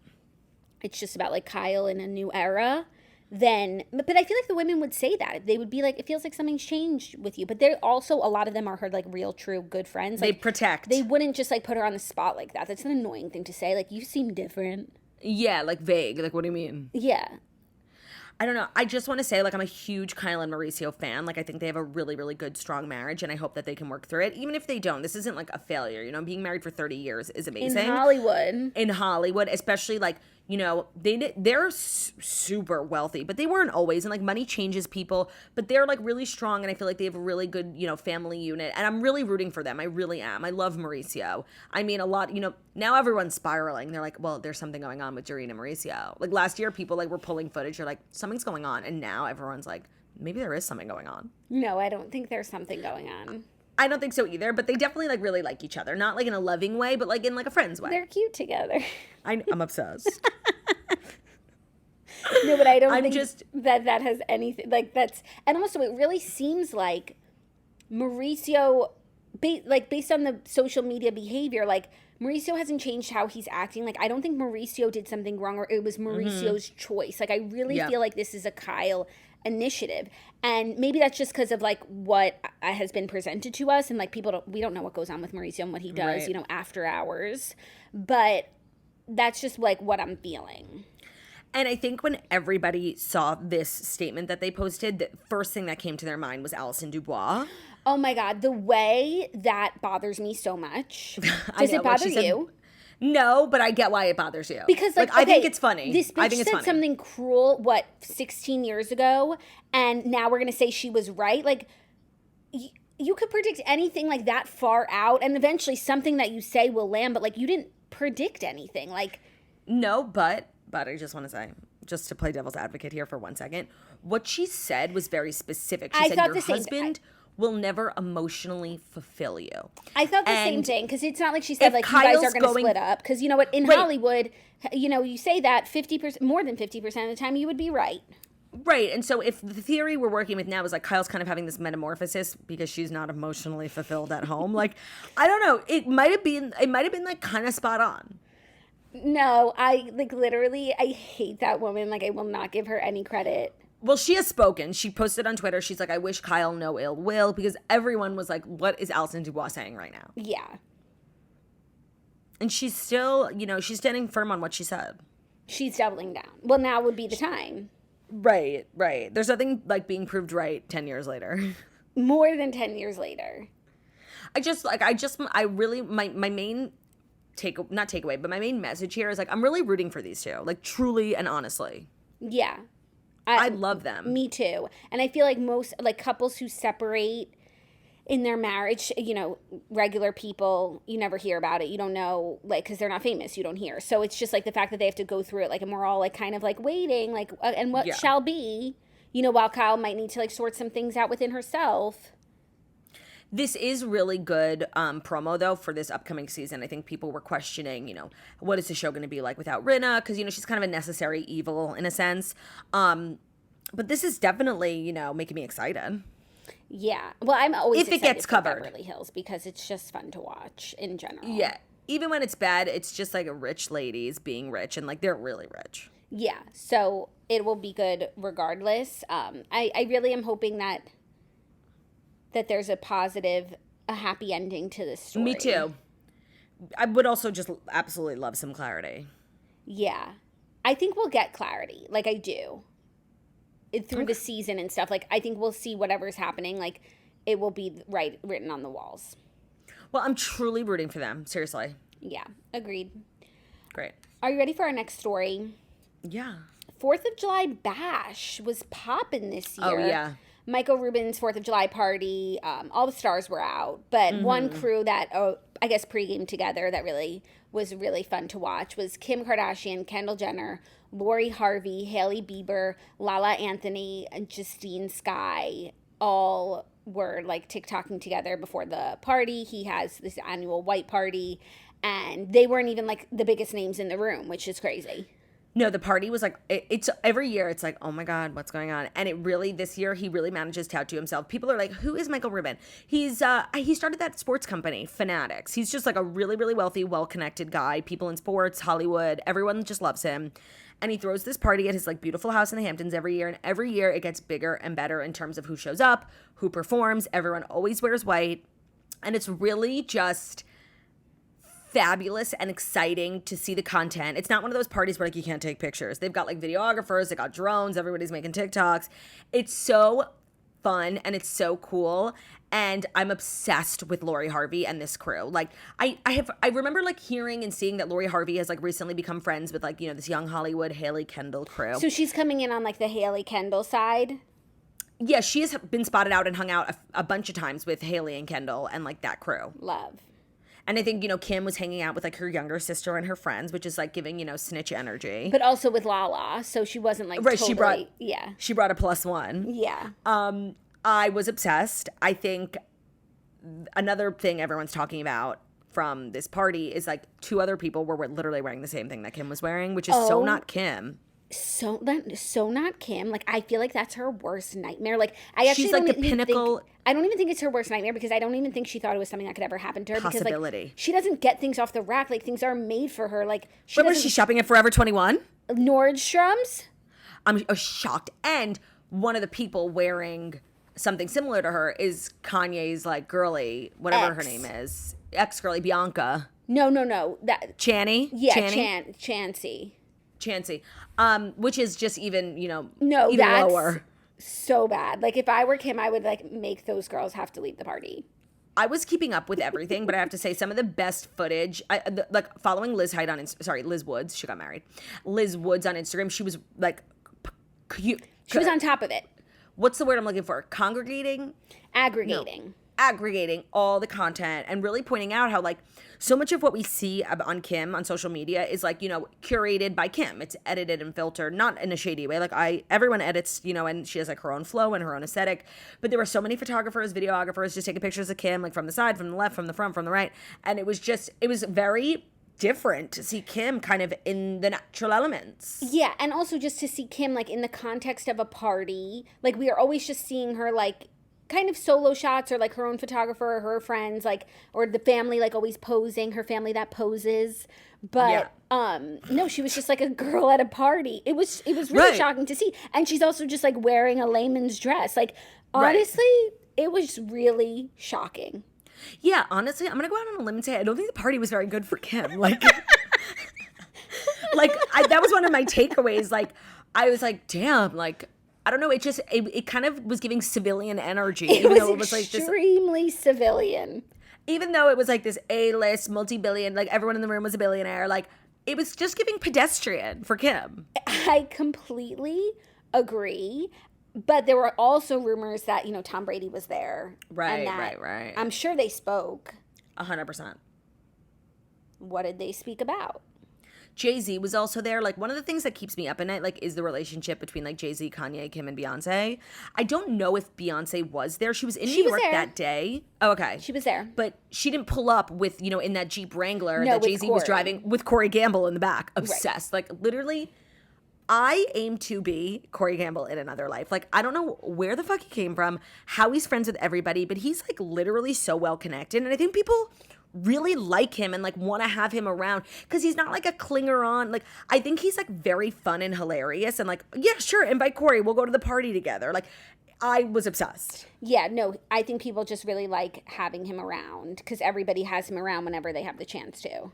it's just about like Kyle in a new era, then, but I feel like the women would say that. They would be like, it feels like something's changed with you. But they're also, a lot of them are her like real, true, good friends. Like, they protect. They wouldn't just like put her on the spot like that. That's an annoying thing to say. Like, you seem different. Yeah, like vague. Like, what do you mean? Yeah. I don't know. I just want to say, like, I'm a huge Kyle and Mauricio fan. Like, I think they have a really, really good, strong marriage, and I hope that they can work through it. Even if they don't, this isn't, like, a failure. You know, being married for 30 years is amazing. In Hollywood, especially, like, you know, they're super wealthy, but they weren't always. And, like, money changes people, but they're, like, really strong, and I feel like they have a really good, you know, family unit. And I'm really rooting for them. I really am. I love Mauricio. I mean, a lot, you know, now everyone's spiraling. They're like, well, there's something going on with Doreen and Mauricio. Like, last year, people, like, were pulling footage. You're like, something's going on. And now everyone's like, maybe there is something going on. No, I don't think there's something going on. I don't think so either, but they definitely, like, really like each other. Not, like, in a loving way, but, like, in, like, a friend's way. They're cute together. I'm obsessed. No, but I don't think that has anything, like, that's, and also it really seems like Mauricio, based on the social media behavior, like, Mauricio hasn't changed how he's acting. Like, I don't think Mauricio did something wrong or it was Mauricio's choice. Like, I really feel like this is a Kyle initiative. And maybe that's just because of, like, what has been presented to us. And, like, we don't know what goes on with Mauricio and what he does, you know, after hours. But that's just, like, what I'm feeling. And I think when everybody saw this statement that they posted, the first thing that came to their mind was Alison Dubois. Oh my God, the way that bothers me so much. Does it bother you? No, but I get why it bothers you. Because, like, I think it's funny. This bitch said something cruel, 16 years ago, and now we're going to say she was right? Like, you could predict anything, like, that far out, and eventually something that you say will land, but, like, you didn't predict anything. Like, no, but I just want to say, just to play devil's advocate here for 1 second, what she said was very specific. She said your husband will never emotionally fulfill you. I thought the same thing, because it's not like she said, like, you guys are going to split up. Because, you know what, in Hollywood, you know, you say that 50%, more than 50% of the time, you would be right. Right, and so if the theory we're working with now is, like, Kyle's kind of having this metamorphosis because she's not emotionally fulfilled at home, like, I don't know, it might have been, like, kind of spot on. No, I, like, literally, I hate that woman. Like, I will not give her any credit. Well, she has spoken. She posted on Twitter. She's like, I wish Kyle no ill will, because everyone was like, what is Alison Dubois saying right now? Yeah. And she's still, you know, she's standing firm on what she said. She's doubling down. Well, now would be the time. Right. There's nothing like being proved right 10 years later. More than 10 years later. I really, my main not takeaway, but my main message here is, like, I'm really rooting for these two, like, truly and honestly. Yeah. I love them. Me too. And I feel like most, like, couples who separate in their marriage, you know, regular people, you never hear about it. You don't know, like, because they're not famous, you don't hear. So it's just, like, the fact that they have to go through it, like, and we're all, like, kind of, like, waiting, like, and what shall be, you know, while Kyle might need to, like, sort some things out within herself. This is really good promo, though, for this upcoming season. I think people were questioning, you know, what is the show going to be like without Rinna? Because, you know, she's kind of a necessary evil in a sense. But this is definitely, you know, making me excited. Yeah. Well, I'm always if it gets covered. Beverly Hills, because it's just fun to watch in general. Yeah. Even when it's bad, it's just like rich ladies being rich, and, like, they're really rich. Yeah. So it will be good regardless. I really am hoping that there's a happy ending to this story. Me too. I would also just absolutely love some clarity. Yeah. I think we'll get clarity. Like, I do. Through the season and stuff. Like, I think we'll see whatever's happening. Like, it will be written on the walls. Well, I'm truly rooting for them. Seriously. Yeah. Agreed. Great. Are you ready for our next story? Yeah. 4th of July bash was popping this year. Oh, yeah. Michael Rubin's 4th of July party. All the stars were out. But one crew that, I guess, pregame together that really was really fun to watch was Kim Kardashian, Kendall Jenner, Lori Harvey, Hailey Bieber, Lala Anthony, and Justine Skye. All were like TikToking together before the party. He has this annual white party. And they weren't even like the biggest names in the room, which is crazy. No, the party was like, it's every year it's like, oh my God, what's going on? And it really, this year, he really manages to outdo himself. People are like, who is Michael Rubin? He started that sports company, Fanatics. He's just like a really, really wealthy, well-connected guy. People in sports, Hollywood, everyone just loves him. And he throws this party at his like beautiful house in the Hamptons every year. And every year it gets bigger and better in terms of who shows up, who performs. Everyone always wears white. And it's really just fabulous and exciting to see the content. It's not one of those parties where like you can't take pictures. They've got like videographers, they got drones, everybody's making TikToks. It's so fun and it's so cool. And I'm obsessed with Lori Harvey and this crew. Like I remember like hearing and seeing that Lori Harvey has like recently become friends with like, you know, this young Hollywood Hailey Kendall crew. So she's coming in on like the Hailey Kendall side. Yeah, she has been spotted out and hung out a bunch of times with Hailey and Kendall and like that crew. Love. And I think, you know, Kim was hanging out with, like, her younger sister and her friends, which is, like, giving, you know, snitch energy. But also with Lala, so she wasn't, like, right, totally... She brought a +1. Yeah. I was obsessed. I think another thing everyone's talking about from this party is, like, 2 other people were literally wearing the same thing that Kim was wearing, which is so not Kim. So not Kim. Like, I feel like that's her worst nightmare. Like, I actually she's like the pinnacle. I don't even think it's her worst nightmare because I don't even think she thought it was something that could ever happen to her. Possibility. Because, like, she doesn't get things off the rack. Like, things are made for her. Like, But was she shopping at Forever 21? Nordstrom's? I'm shocked. And one of the people wearing something similar to her is Kanye's, like, girly, whatever her name is. Ex-girly, Bianca. No. That Channy? Yeah, Chancy. Which is just even, you know, even that's lower. So bad. Like, if I were Kim, I would, like, make those girls have to leave the party. I was keeping up with everything, but I have to say some of the best footage, like following Liz Woods, she got married. Liz Woods on Instagram, she was like, she was on top of it. What's the word I'm looking for? Aggregating all the content and really pointing out how like so much of what we see on Kim on social media is like, you know, curated by Kim. It's edited and filtered, not in a shady way. Like everyone edits, you know, and she has like her own flow and her own aesthetic. But there were so many photographers, videographers just taking pictures of Kim, like from the side, from the left, from the front, from the right. And it was very different to see Kim kind of in the natural elements. Yeah, and also just to see Kim like in the context of a party. Like we are always just seeing her like kind of solo shots or like her own photographer or her friends like or the family like always posing, her family that poses. But no, she was just like a girl at a party. It was really shocking to see. And she's also just like wearing a layman's dress. Like honestly, it was really shocking. Yeah, honestly, I'm going to go out on a limb and say I don't think the party was very good for Kim. Like that was one of my takeaways. Like I was like, damn, like I don't know. It kind of was giving civilian energy. It was extremely civilian. Even though it was like this A-list, multi-billion, like everyone in the room was a billionaire. Like it was just giving pedestrian for Kim. I completely agree. But there were also rumors that, you know, Tom Brady was there. Right. I'm sure they spoke. 100%. What did they speak about? Jay-Z was also there. Like, one of the things that keeps me up at night, like, is the relationship between, like, Jay-Z, Kanye, Kim, and Beyonce. I don't know if Beyonce was there. She was in New York that day. Oh, okay. She was there. But she didn't pull up with, you know, in that Jeep Wrangler that Jay-Z was driving with Corey Gamble in the back. Obsessed. Right. Like, literally, I aim to be Corey Gamble in another life. Like, I don't know where the fuck he came from, how he's friends with everybody, but he's, like, literally so well connected. And I think people really like him and like want to have him around because he's not like a clinger on. Like I think he's like very fun and hilarious and like, yeah, sure, invite Corey, we'll go to the party together. Like I was obsessed. Yeah, no, I think people just really like having him around because everybody has him around whenever they have the chance to.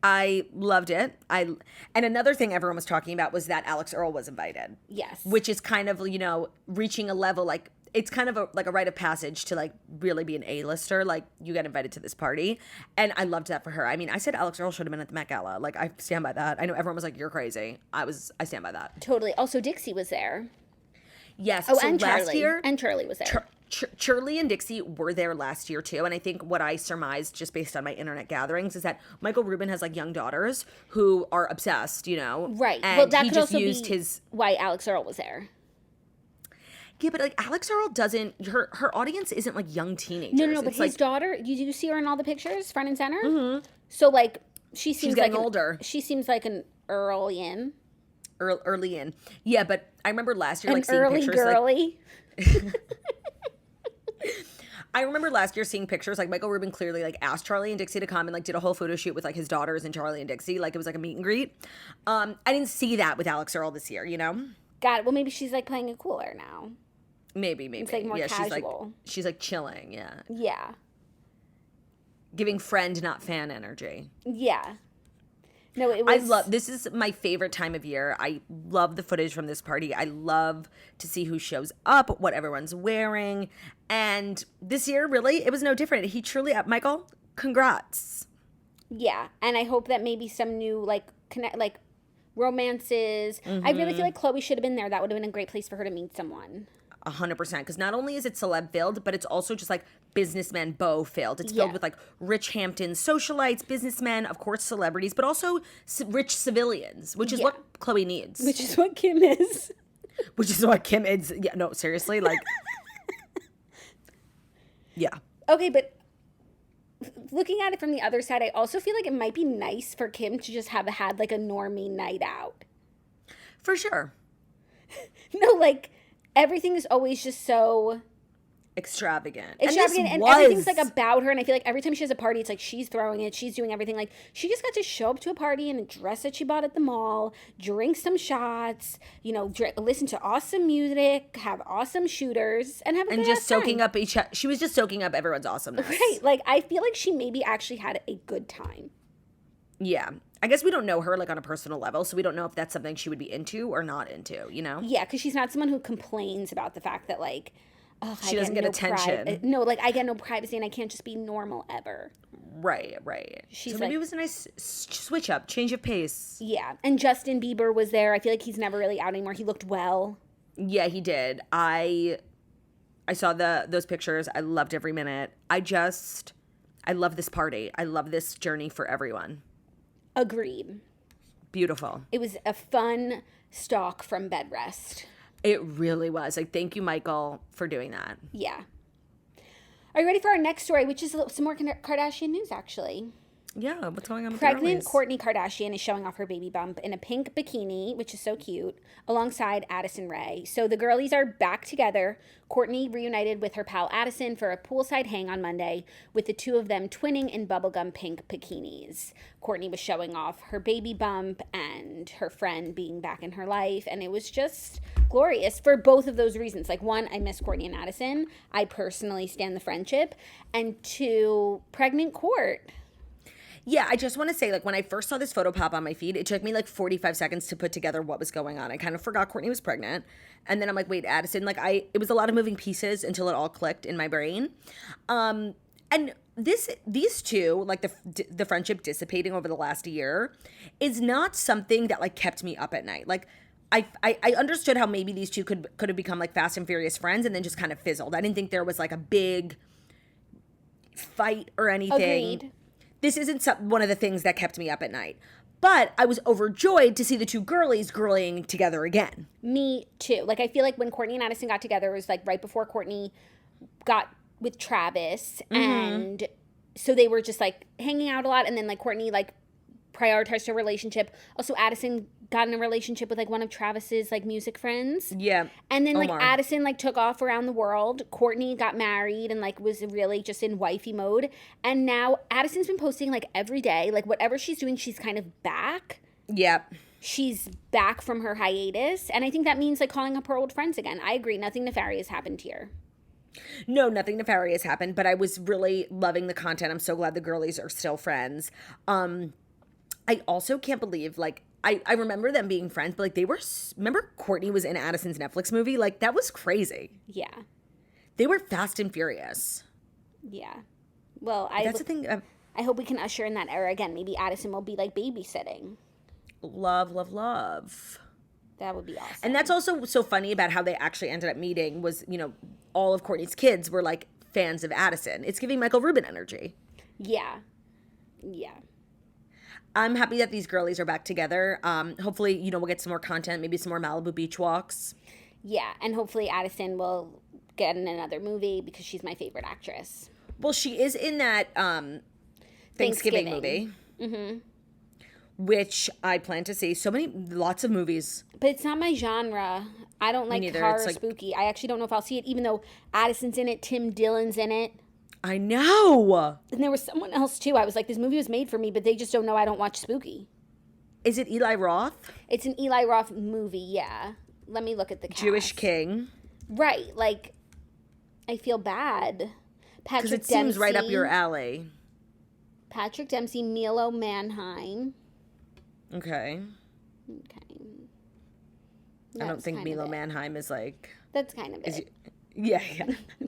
I loved it. And another thing everyone was talking about was that Alex Earl was invited. Yes. Which is kind of, you know, reaching a level, like, it's kind of like a rite of passage to, like, really be an A-lister. Like, you get invited to this party. And I loved that for her. I mean, I said Alex Earl should have been at the Met Gala. Like, I stand by that. I know everyone was like, you're crazy. I stand by that. Totally. Also, Dixie was there. Yes. Oh, so and last Charlie. year, And Charlie was there. Shirley and Dixie were there last year too, and I think what I surmised just based on my internet gatherings is that Michael Rubin has like young daughters who are obsessed, you know, right? And well, that he could just also used be his why Alex Earl was there. Yeah, but like Alex Earl doesn't. Her audience isn't like young teenagers. No, but it's his like, daughter. You see her in all the pictures, front and center. Mm-hmm. So like she's getting like older. She seems like an Earlian. Early in, yeah. But I remember last year An like seeing early pictures. girly. I remember last year seeing pictures like Michael Rubin clearly like asked Charlie and Dixie to come and like did a whole photo shoot with like his daughters and Charlie and Dixie, like it was like a meet and greet. I didn't see that with Alex Earl this year, you know. Got it. Well, maybe she's like playing it cooler now. Maybe. It's like more casual. She's like chilling, yeah. Yeah. Giving friend, not fan energy. Yeah. No, it was. This is my favorite time of year. I love the footage from this party. I love to see who shows up, what everyone's wearing. And this year, really, it was no different. He truly, Michael, congrats. Yeah. And I hope that maybe some new, like, romances. Mm-hmm. I really feel like Chloe should have been there. That would have been a great place for her to meet someone. 100%, because not only is it celeb filled, but it's also just like businessman beau filled. It's filled with like rich Hampton socialites, businessmen, of course celebrities, but also rich civilians, which is what Chloe needs. Which is what Kim is. Which is what Kim is. Yeah, no, seriously, like, yeah. Okay, but looking at it from the other side, I also feel like it might be nice for Kim to just have had like a normie night out. For sure. No, like, everything is always just so extravagant. And everything's like about her, and I feel like every time she has a party, it's like she's throwing it, she's doing everything. Like, she just got to show up to a party in a dress that she bought at the mall, drink some shots, you know, listen to awesome music, have awesome shooters, and have a and just soaking up she was just soaking up everyone's awesomeness. Right. Like, I feel like she maybe actually had a good time. Yeah. I guess we don't know her, like, on a personal level, so we don't know if that's something she would be into or not into, you know? Yeah, because she's not someone who complains about the fact that, like, she doesn't get attention. No, like, I get no privacy and I can't just be normal ever. Right. She's so maybe it was a nice switch up, change of pace. Yeah, and Justin Bieber was there. I feel like he's never really out anymore. He looked well. Yeah, he did. I saw those pictures. I loved every minute. I love this party. I love this journey for everyone. Agreed. Beautiful. It was a fun stalk from bed rest. It really was. Like, thank you, Michael, for doing that. Yeah. Are you ready for our next story, which is some more Kardashian news, actually? Yeah, what's going on with Pregnant Kourtney Kardashian is showing off her baby bump in a pink bikini, which is so cute, alongside Addison Rae. So the girlies are back together. Kourtney reunited with her pal Addison for a poolside hang on Monday, with the two of them twinning in bubblegum pink bikinis. Kourtney was showing off her baby bump and her friend being back in her life, and it was just glorious for both of those reasons. Like, one, I miss Kourtney and Addison. I personally stand the friendship. And two, pregnant Court. Yeah, I just want to say, like, when I first saw this photo pop on my feed, it took me like 45 seconds to put together what was going on. I kind of forgot Kourtney was pregnant. And then I'm like, wait, Addison, like, it was a lot of moving pieces until it all clicked in my brain. And these two, like the friendship dissipating over the last year, is not something that like kept me up at night. Like, I understood how maybe these two could have become like fast and furious friends and then just kind of fizzled. I didn't think there was like a big fight or anything. Agreed. This isn't one of the things that kept me up at night. But I was overjoyed to see the two girlies girling together again. Me too. Like, I feel like when Kourtney and Addison got together, it was like right before Kourtney got with Travis. Mm-hmm. And so they were just like hanging out a lot. And then like Kourtney like prioritized her relationship. Also, Addison got in a relationship with like one of Travis's like music friends. Yeah. And then like Omar. Addison like took off around the world. Kourtney got married and like was really just in wifey mode. And now Addison's been posting like every day. Like, whatever she's doing, she's kind of back. Yep. she's back from her hiatus. And I think that means like calling up her old friends again. I agree. Nothing nefarious happened here. No, nothing nefarious happened, but I was really loving the content. I'm so glad the girlies are still friends. I also can't believe, like, I remember them being friends, but like remember Kourtney was in Addison's Netflix movie? Like, that was crazy. Yeah. They were fast and furious. Yeah. Well, That's the thing. I hope we can usher in that era again. Maybe Addison will be like babysitting. Love, love, love. That would be awesome. And that's also so funny about how they actually ended up meeting was, all of Kourtney's kids were like fans of Addison. It's giving Michael Rubin energy. Yeah. Yeah. I'm happy that these girlies are back together. Hopefully, we'll get some more content, maybe some more Malibu beach walks. Yeah, and hopefully Addison will get in another movie because she's my favorite actress. Well, she is in that Thanksgiving movie. Mm-hmm. Which I plan to see. Lots of movies. But it's not my genre. I don't like horror or spooky. I actually don't know if I'll see it, even though Addison's in it, Tim Dillon's in it. I know. And there was someone else, too. I was like, this movie was made for me, but they just don't know I don't watch spooky. Is it Eli Roth? It's an Eli Roth movie, yeah. Let me look at the cast. Jewish king. Right. Like, I feel bad. Patrick Dempsey. Because it seems right up your alley. Patrick Dempsey, Milo Manheim. Okay. I don't think Milo Manheim is like... That's kind of it. Yeah.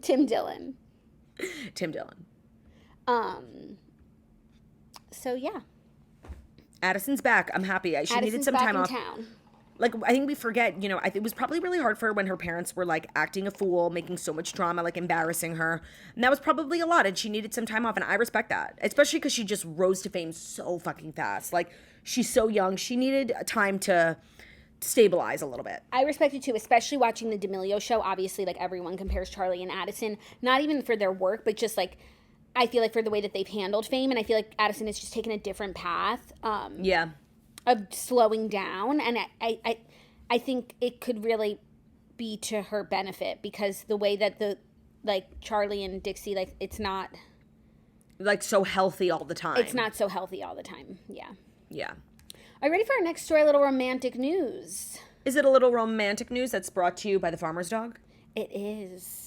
Tim Dillon. So, yeah. Addison's back. I'm happy. She needed some time off. Town. Like, I think we forget, I think it was probably really hard for her when her parents were, like, acting a fool, making so much drama, like, embarrassing her. And that was probably a lot, and she needed some time off, and I respect that. Especially because she just rose to fame so fucking fast. Like, she's so young. She needed time to stabilize a little bit. I respect it, too, especially watching the D'Amelio show. Obviously, like, everyone compares Charlie and Addison, not even for their work, but just, like, I feel like for the way that they've handled fame, and I feel like Addison has just taken a different path. Yeah. Of slowing down, and I think it could really be to her benefit because the way that Charlie and Dixie, like, it's not like so healthy all the time. It's not so healthy all the time. Yeah. Are you ready for our next story? A little romantic news. Is it a little romantic news that's brought to you by the farmer's dog? It is.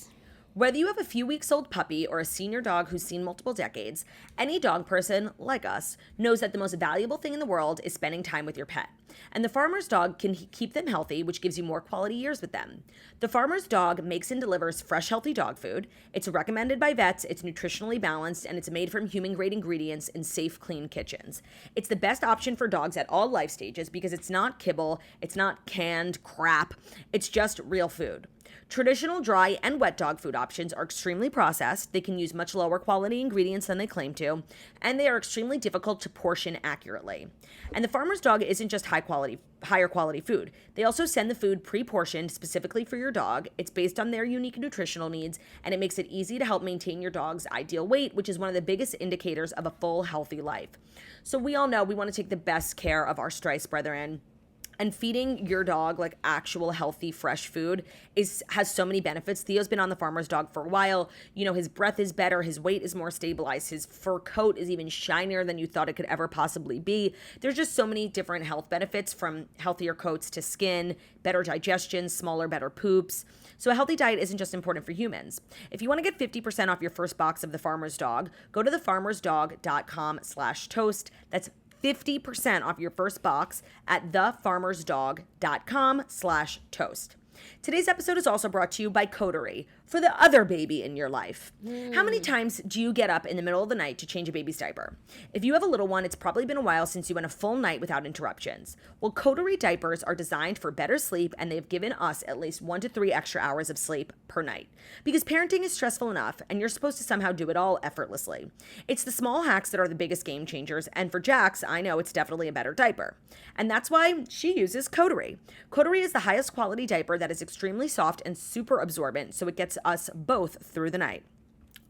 Whether you have a few weeks old puppy or a senior dog who's seen multiple decades, any dog person, like us, knows that the most valuable thing in the world is spending time with your pet. And the farmer's dog can keep them healthy, which gives you more quality years with them. The farmer's dog makes and delivers fresh, healthy dog food. It's recommended by vets, it's nutritionally balanced, and it's made from human-grade ingredients in safe, clean kitchens. It's the best option for dogs at all life stages because it's not kibble, it's not canned crap, it's just real food. Traditional dry and wet dog food options are extremely processed, they can use much lower quality ingredients than they claim to, and they are extremely difficult to portion accurately. And the farmer's dog isn't just higher quality food. They also send the food pre-portioned specifically for your dog. It's based on their unique nutritional needs, and it makes it easy to help maintain your dog's ideal weight, which is one of the biggest indicators of a full, healthy life. So we all know we want to take the best care of our Strice brethren. And feeding your dog like actual healthy, fresh food has so many benefits. Theo's been on the farmer's dog for a while. His breath is better. His weight is more stabilized. His fur coat is even shinier than you thought it could ever possibly be. There's just so many different health benefits, from healthier coats to skin, better digestion, smaller, better poops. So a healthy diet isn't just important for humans. If you want to get 50% off your first box of the farmer's dog, go to thefarmersdog.com/toast. That's 50% off your first box at thefarmersdog.com/toast. Today's episode is also brought to you by Coterie, for the other baby in your life. How many times do you get up in the middle of the night to change a baby's diaper? If you have a little one, it's probably been a while since you went a full night without interruptions. Well, Coterie diapers are designed for better sleep, and they've given us at least 1 to 3 extra hours of sleep per night. Because parenting is stressful enough, and you're supposed to somehow do it all effortlessly. It's the small hacks that are the biggest game changers, and for Jax, I know it's definitely a better diaper. And that's why she uses Coterie. Coterie is the highest quality diaper that is extremely soft and super absorbent, so it gets us both through the night.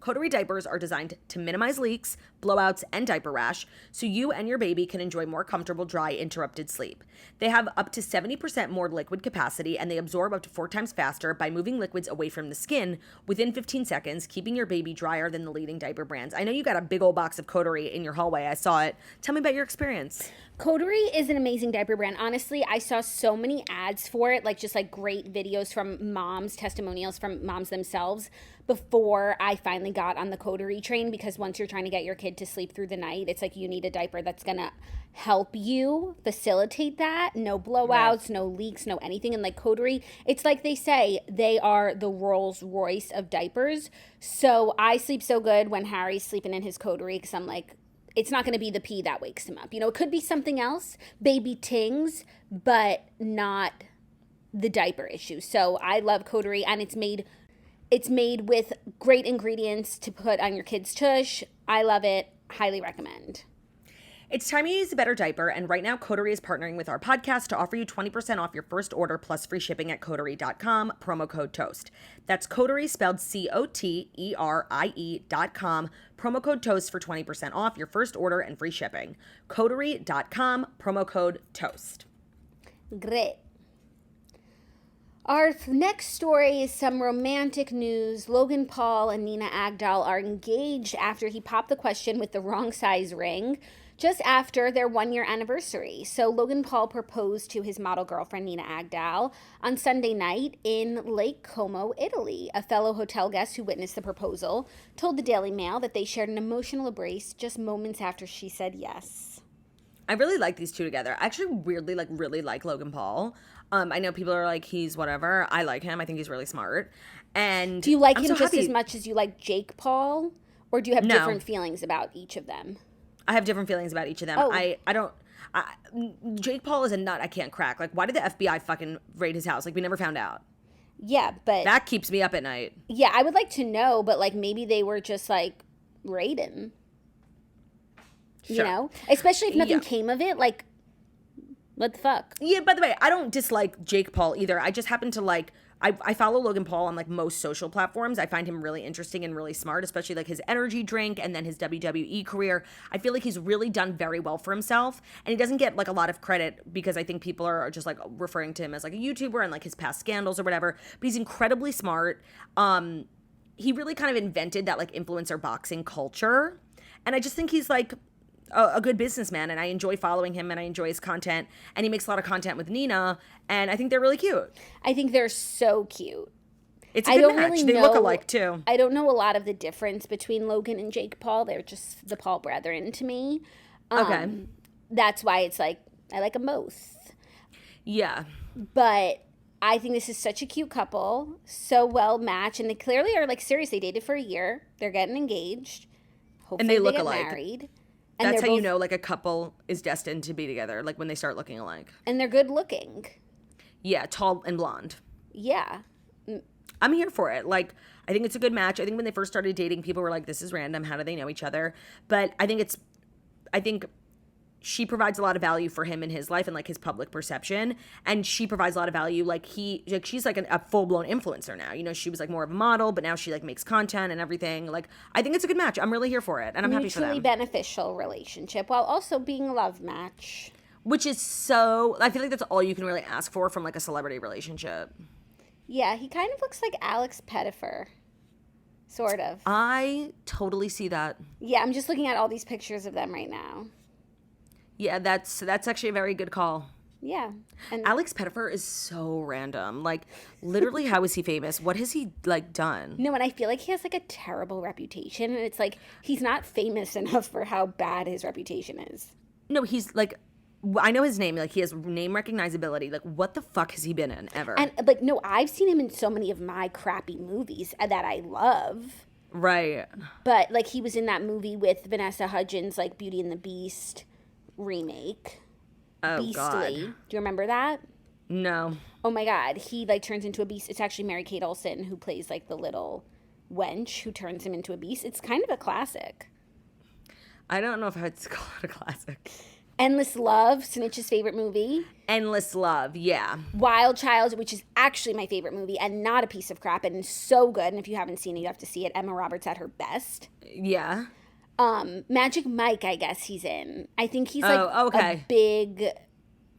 Coterie diapers are designed to minimize leaks, blowouts, and diaper rash, so you and your baby can enjoy more comfortable, dry, interrupted sleep. They have up to 70% more liquid capacity, and they absorb up to 4 times faster by moving liquids away from the skin within 15 seconds, keeping your baby drier than the leading diaper brands. I know you got a big old box of Coterie in your hallway. I saw it. Tell me about your experience. Coterie is an amazing diaper brand. Honestly, I saw so many ads for it, like just like great videos from moms, testimonials from moms themselves before I finally got on the Coterie train, because once you're trying to get your kid to sleep through the night, it's like you need a diaper that's going to help you facilitate that. No blowouts, Right. no leaks, no anything. And like Coterie, it's like they say, they are the Rolls Royce of diapers. So I sleep so good when Harry's sleeping in his Coterie, because I'm like, it's not going to be the pee that wakes him up. You know, it could be something else, baby tings, but not the diaper issue. So I love Coterie, and it's made with great ingredients to put on your kid's tush. I love it. Highly recommend. It's time you use a better diaper, and right now Coterie is partnering with our podcast to offer you 20% off your first order plus free shipping at Coterie.com, promo code TOAST. That's Coterie spelled COTERIE.com, promo code TOAST for 20% off your first order and free shipping. Coterie.com, promo code TOAST. Great. Our next story is some romantic news. Logan Paul and Nina Agdal are engaged after he popped the question with the wrong size ring just after their 1-year anniversary. So Logan Paul proposed to his model girlfriend, Nina Agdal, on Sunday night in Lake Como, Italy. A fellow hotel guest who witnessed the proposal told the Daily Mail that they shared an emotional embrace just moments after she said yes. I really like these two together. I actually weirdly really like Logan Paul. I know people are like, he's whatever. I like him. I think he's really smart. And do you like I'm him so just happy. as much as you like Jake Paul? Or do you have No. different feelings about each of them? I have different feelings about each of them. Oh. I don't. Jake Paul is a nut I can't crack. Like, why did the FBI fucking raid his house? Like, we never found out. Yeah, but That keeps me up at night. yeah, I would like to know, but like maybe they were just like raiding. You Sure. know? Especially if nothing Yeah. came of it, like what the fuck? Yeah, by the way, I don't dislike Jake Paul either. I just happen to like, I follow Logan Paul on like most social platforms. I find him really interesting and really smart, especially like his energy drink and then his WWE career. I feel like he's really done very well for himself, and he doesn't get like a lot of credit because I think people are just like referring to him as like a YouTuber and like his past scandals or whatever. But he's incredibly smart. He really kind of invented that like influencer boxing culture, and I just think he's like a good businessman, and I enjoy following him and I enjoy his content, and he makes a lot of content with Nina, and I think they're really cute. I think they're so cute. It's a I good don't match. really They know, look alike too. I don't know a lot of the difference between Logan and Jake Paul. They're just the Paul brethren to me. Okay. That's why it's like I like them both. Yeah. But I think this is such a cute couple, so well matched, and they clearly are like serious. They dated for a year. They're getting engaged. Hopefully they look get alike. married. And That's they're how you both- know like a couple is destined to be together, like when they start looking alike. And they're good looking. Yeah, tall and blonde. Yeah. I'm here for it. Like, I think it's a good match. I think when they first started dating, people were like, this is random. How do they know each other? But I think she provides a lot of value for him in his life and like his public perception. And she provides a lot of value. She's like a full-blown influencer now. You know, she was like more of a model, but now she like makes content and everything. Like, I think it's a good match. I'm really here for it. And I'm happy for Mutually them. beneficial relationship while also being a love match. Which is so, I feel like that's all you can really ask for from like a celebrity relationship. Yeah, he kind of looks like Alex Pettyfer. Sort of. I totally see that. Yeah, I'm just looking at all these pictures of them right now. Yeah, that's actually a very good call. Yeah. And Alex Pettyfer is so random. Like, literally, how is he famous? What has he, like, done? no, and I feel like he has like a terrible reputation, and it's like he's not famous enough for how bad his reputation is. No, he's, like, I know his name. Like, he has name recognizability. Like, what the fuck has he been in, ever? And like no, I've seen him in so many of my crappy movies that I love. Right. But like he was in that movie with Vanessa Hudgens, like Beauty and the Beast remake. Oh, Beastly. God. Do you remember that? No. Oh my God, he like turns into a beast. It's actually Mary-Kate Olsen who plays like the little wench who turns him into a beast. It's kind of a classic. I don't know if I'd call it a classic. Endless Love, Snitch's favorite movie. Endless Love, yeah. Wild Child, which is actually my favorite movie and not a piece of crap and so good. And if you haven't seen it, you have to see it. Emma Roberts at her best. Yeah. Magic Mike, I guess he's in. I think he's like okay. a big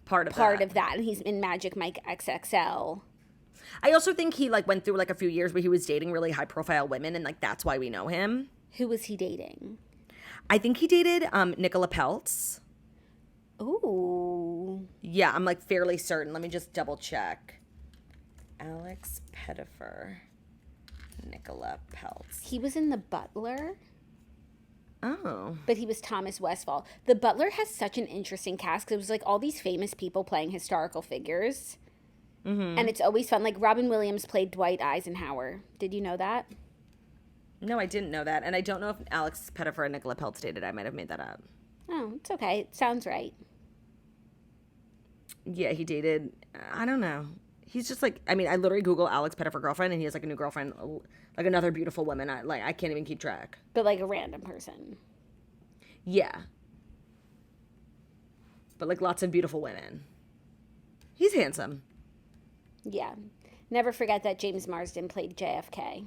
Part part of that. And he's in Magic Mike XXL. I also think he, like, went through, like, a few years where he was dating really high-profile women, and, like, that's why we know him. Who was he dating? I think he dated Nicola Peltz. Ooh. Yeah, I'm like fairly certain. Let me just double check. Alex Pettyfer, Nicola Peltz. He was in The Butler. Oh. But he was Thomas Westphal. The Butler has such an interesting cast because it was like all these famous people playing historical figures. Mm-hmm. And it's always fun. Like Robin Williams played Dwight Eisenhower. Did you know that? No, I didn't know that. And I don't know if Alex Pettyfer and Nicola Peltz dated. I might have made that up. Oh, it's okay. It sounds right. Yeah, he dated, I don't know. He's just like, I mean, I literally Google Alex Pettyfer girlfriend and he has like a new girlfriend, like another beautiful woman. I can't even keep track. But like a random person. Yeah. But like lots of beautiful women. He's handsome. Yeah. Never forget that James Marsden played JFK.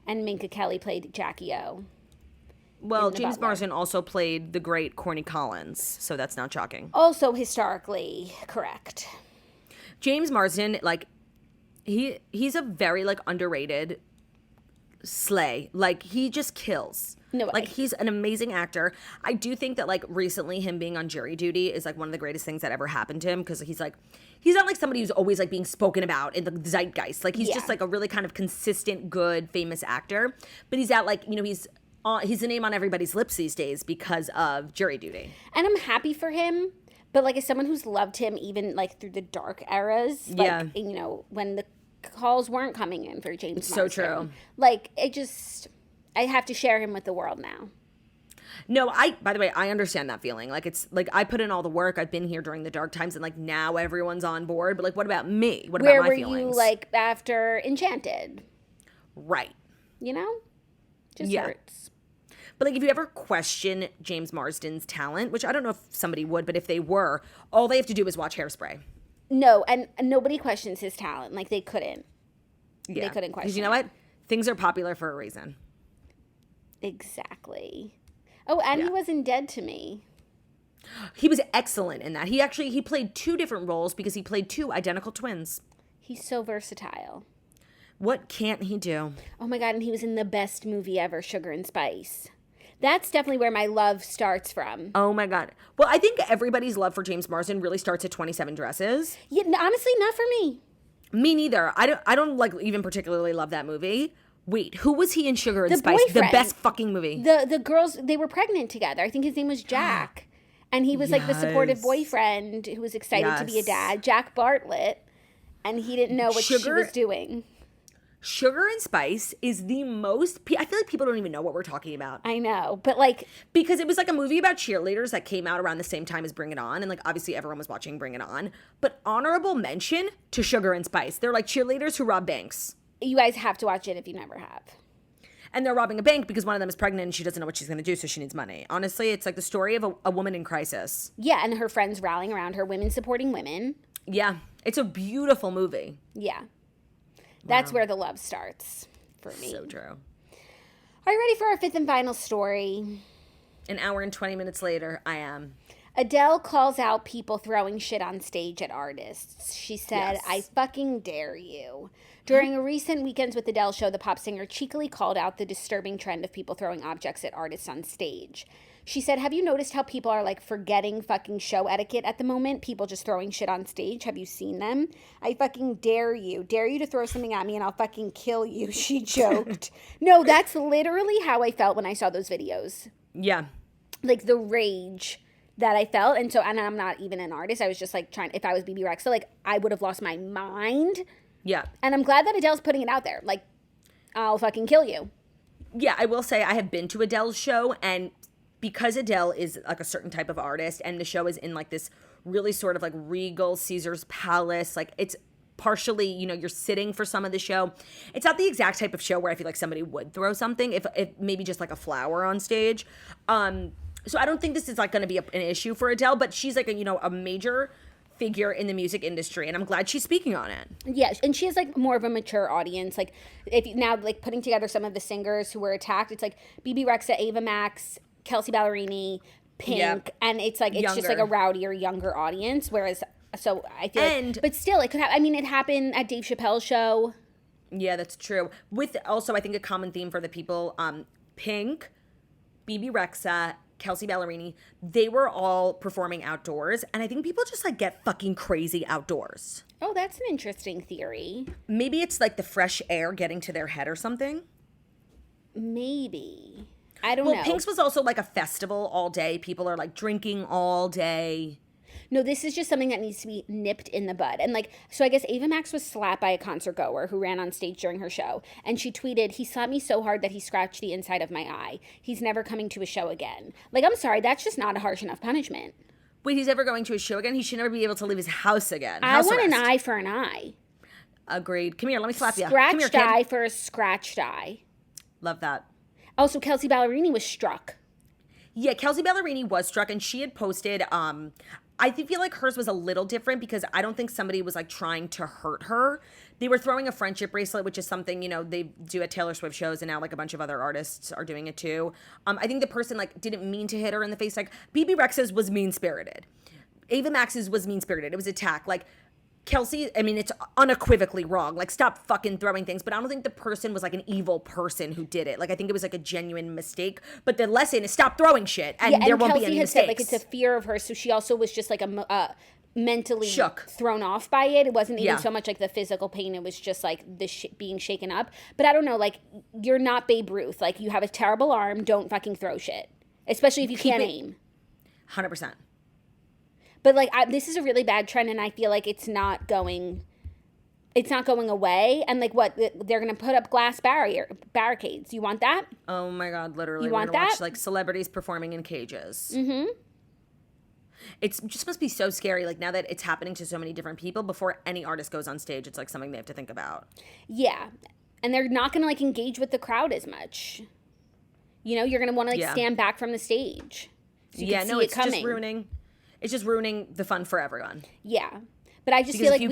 And Minka Kelly played Jackie O. Well, James Marsden also played the great Corny Collins, so that's not shocking. Also historically correct. James Marsden, like, he's a very, like, underrated slay. Like, he just kills. No way. Like, he's an amazing actor. I do think that, like, recently him being on jury duty is, like, one of the greatest things that ever happened to him because he's, like, he's not, like, somebody who's always, like, being spoken about in the zeitgeist. Like, he's just, like, a really kind of consistent, good, famous actor. But he's at, like, you know, he's a name on everybody's lips these days because of jury duty. And I'm happy for him. But, like, as someone who's loved him even, like, through the dark eras, like, you know, when the calls weren't coming in for James Marsden. So true. Like, I have to share him with the world now. No, by the way, I understand that feeling. Like, it's, like, I put in all the work. I've been here during the dark times, and, like, now everyone's on board. But, like, what about me? What about my feelings? Where were you, like, after Enchanted? Right. You know? Just hurts. But, like, if you ever question James Marsden's talent, which I don't know if somebody would, but if they were, all they have to do is watch Hairspray. No, and nobody questions his talent. Like, they couldn't. Yeah. They couldn't question because you know what? Things are popular for a reason. Exactly. Oh, and he wasn't dead to me. He was excellent in that. He played 2 different roles because he played 2 identical twins. He's so versatile. What can't he do? Oh, my God, and he was in the best movie ever, Sugar and Spice. That's definitely where my love starts from. Oh, my God. Well, I think everybody's love for James Marsden really starts at 27 Dresses. Yeah, honestly, not for me. Me neither. I don't like even particularly love that movie. Wait, who was he in Sugar and Spice? Boyfriend. The best fucking movie. The girls, they were pregnant together. I think his name was Jack. And he was like the supportive boyfriend who was excited to be a dad. Jack Bartlett. And he didn't know what she was doing. Sugar and Spice is the most, I feel like people don't even know what we're talking about. I know, but like. Because it was like a movie about cheerleaders that came out around the same time as Bring It On. And like obviously everyone was watching Bring It On. But honorable mention to Sugar and Spice. They're like cheerleaders who rob banks. You guys have to watch it if you never have. And they're robbing a bank because one of them is pregnant and she doesn't know what she's going to do, so she needs money. Honestly, it's like the story of a woman in crisis. Yeah, and her friends rallying around her, women supporting women. Yeah, it's a beautiful movie. Yeah. That's where the love starts for me. So true. Are you ready for our 5th and final story? An hour and 20 minutes later, I am. Adele calls out people throwing shit on stage at artists. She said, I fucking dare you. During a recent Weekends with Adele show, the pop singer cheekily called out the disturbing trend of people throwing objects at artists on stage. She said, have you noticed how people are like forgetting fucking show etiquette at the moment? People just throwing shit on stage. Have you seen them? I fucking dare you. Dare you to throw something at me and I'll fucking kill you, she joked. No, that's literally how I felt when I saw those videos. Yeah. Like the rage that I felt. And I'm not even an artist. I was just like if I was Bebe Rexha, like I would have lost my mind. Yeah. And I'm glad that Adele's putting it out there. Like, I'll fucking kill you. Yeah, I will say I have been to Adele's show, and because Adele is like a certain type of artist, and the show is in like this really sort of like regal Caesar's Palace, like it's partially, you know, you're sitting for some of the show. It's not the exact type of show where I feel like somebody would throw something, if maybe just like a flower on stage. So I don't think this is like going to be an issue for Adele, but she's like a major figure in the music industry, and I'm glad she's speaking on it. Yeah, and she has like more of a mature audience. Like if you now like putting together some of the singers who were attacked, it's like Bebe Rexha, Ava Max, Kelsey Ballerini, Pink, and it's like it's just like a rowdier, younger audience. Whereas, so I feel like, but still, it could have. I mean, it happened at Dave Chappelle's show. Yeah, that's true. With also, I think a common theme for the people: Pink, Bebe Rexha, Kelsey Ballerini, they were all performing outdoors. And I think people just like get fucking crazy outdoors. Oh, that's an interesting theory. Maybe it's like the fresh air getting to their head or something. Maybe. I don't know. Well, Pink's was also like a festival all day. People are like drinking all day. No, this is just something that needs to be nipped in the bud. And like, so I guess Ava Max was slapped by a concert goer who ran on stage during her show. And she tweeted, "He slapped me so hard that he scratched the inside of my eye. He's never coming to a show again." Like, I'm sorry, that's just not a harsh enough punishment. Wait, he's ever going to a show again? He should never be able to leave his house again. I want an eye for an eye. Agreed. Come here, let me slap you. Scratched Come here, kid. eye for a scratched eye. Love that. Also, Kelsey Ballerini was struck. Yeah, Kelsey Ballerini was struck, and she had posted, I feel like hers was a little different because I don't think somebody was like trying to hurt her. They were throwing a friendship bracelet, which is something, you know, they do at Taylor Swift shows, and now like a bunch of other artists are doing it too. I think the person like didn't mean to hit her in the face. Like BB Rexha's was mean-spirited. Ava Max's was mean-spirited. It was attack. Like Kelsey, I mean, it's unequivocally wrong. Like, stop fucking throwing things. But I don't think the person was like an evil person who did it. Like, I think it was like a genuine mistake. But the lesson is stop throwing shit, and there won't be any mistakes. Said, like, it's a fear of her, so she also was just like mentally shook, thrown off by it. It wasn't even so much like the physical pain. It was just like the being shaken up. But I don't know. Like, you're not Babe Ruth. Like, you have a terrible arm. Don't fucking throw shit, especially if you can't aim. 100%. But like, this is a really bad trend, and I feel like it's not going away. And like, what they're gonna put up glass barricades? You want that? Oh my God, literally, you want that? Watch like celebrities performing in cages. Mm-hmm. It just must be so scary. Like now that it's happening to so many different people, before any artist goes on stage, it's like something they have to think about. Yeah, and they're not gonna like engage with the crowd as much. You know, you're gonna want to like stand back from the stage. So you can see it coming. It's just ruining the fun for everyone. Yeah. But I just feel like we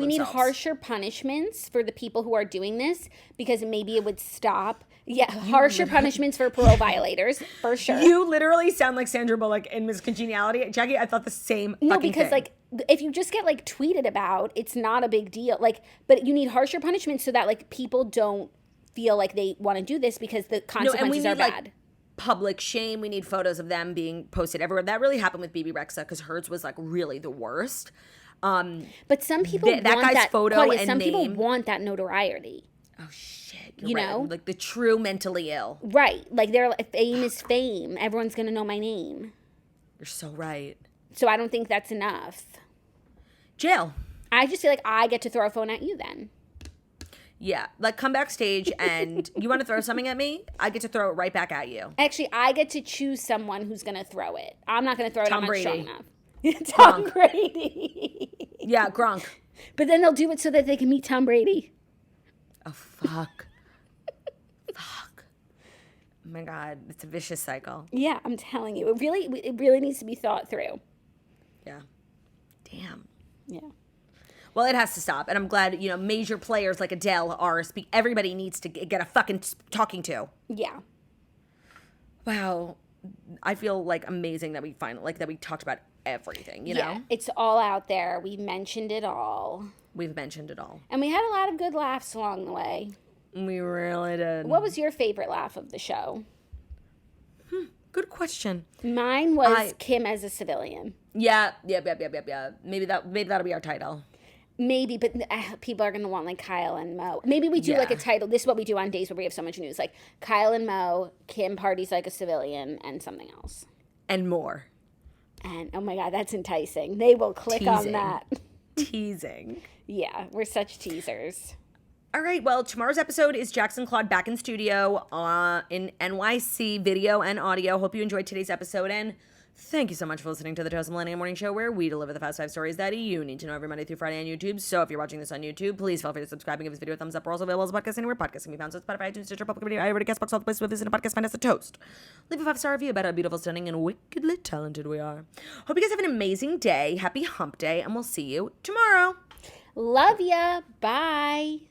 need harsher punishments for the people who are doing this, because maybe it would stop. Yeah, harsher punishments for parole violators, for sure. You literally sound like Sandra Bullock in Miss Congeniality. Jackie, I thought the same fucking thing. No, because like if you just get like tweeted about, it's not a big deal. Like, but you need harsher punishments so that like people don't feel like they want to do this because the consequences are bad. Like, public shame. We need photos of them being posted everywhere. That really happened with BB Rexha because hers was like really the worst. But some people want that guy's photo Claudia, and some name. people want that notoriety. Oh shit! You know, like the true mentally ill. Right? Like fame is fame. Everyone's gonna know my name. You're so right. So I don't think that's enough. Jail. I just feel like I get to throw a phone at you then. Yeah, like come backstage and you want to throw something at me? I get to throw it right back at you. Actually, I get to choose someone who's going to throw it. I'm not going to throw it. Tom I'm not strong Brady. enough. Tom Brady. Yeah, Gronk. But then they'll do it so that they can meet Tom Brady. Oh, fuck. Fuck. Oh my God, it's a vicious cycle. Yeah, I'm telling you. It really needs to be thought through. Yeah. Damn. Yeah. Well, it has to stop, and I'm glad, you know, major players like Adele are everybody needs to get a fucking talking to. Yeah. Wow. I feel like amazing that we that we talked about everything, you know? It's all out there. We mentioned it all. We've mentioned it all. And we had a lot of good laughs along the way. We really did. What was your favorite laugh of the show? Good question. Mine was Kim as a civilian. Yeah. Maybe that'll be our title. Maybe, but people are going to want like Kyle and Mo. Maybe we do like a title. This is what we do on days where we have so much news. Like Kyle and Mo, Kim parties like a civilian, and something else. And more. And oh my God, that's enticing. They will click on that. Teasing. Yeah, we're such teasers. All right, well, tomorrow's episode is Jackson Claude back in studio in NYC, video and audio. Hope you enjoyed today's episode, and thank you so much for listening to the Toast Millennium Morning Show, where we deliver the fast 5 stories that you need to know every Monday through Friday on YouTube. So if you're watching this on YouTube, please feel free to subscribe and give this video a thumbs up. We're also available as a podcast anywhere podcasts can be found. So Spotify, iTunes, Stitcher, Public Radio, iHeartRadio, Castbox, all the places where this is a podcast. Find us a toast. Leave a 5-star review about how beautiful, stunning, and wickedly talented we are. Hope you guys have an amazing day. Happy hump day, and we'll see you tomorrow. Love ya. Bye.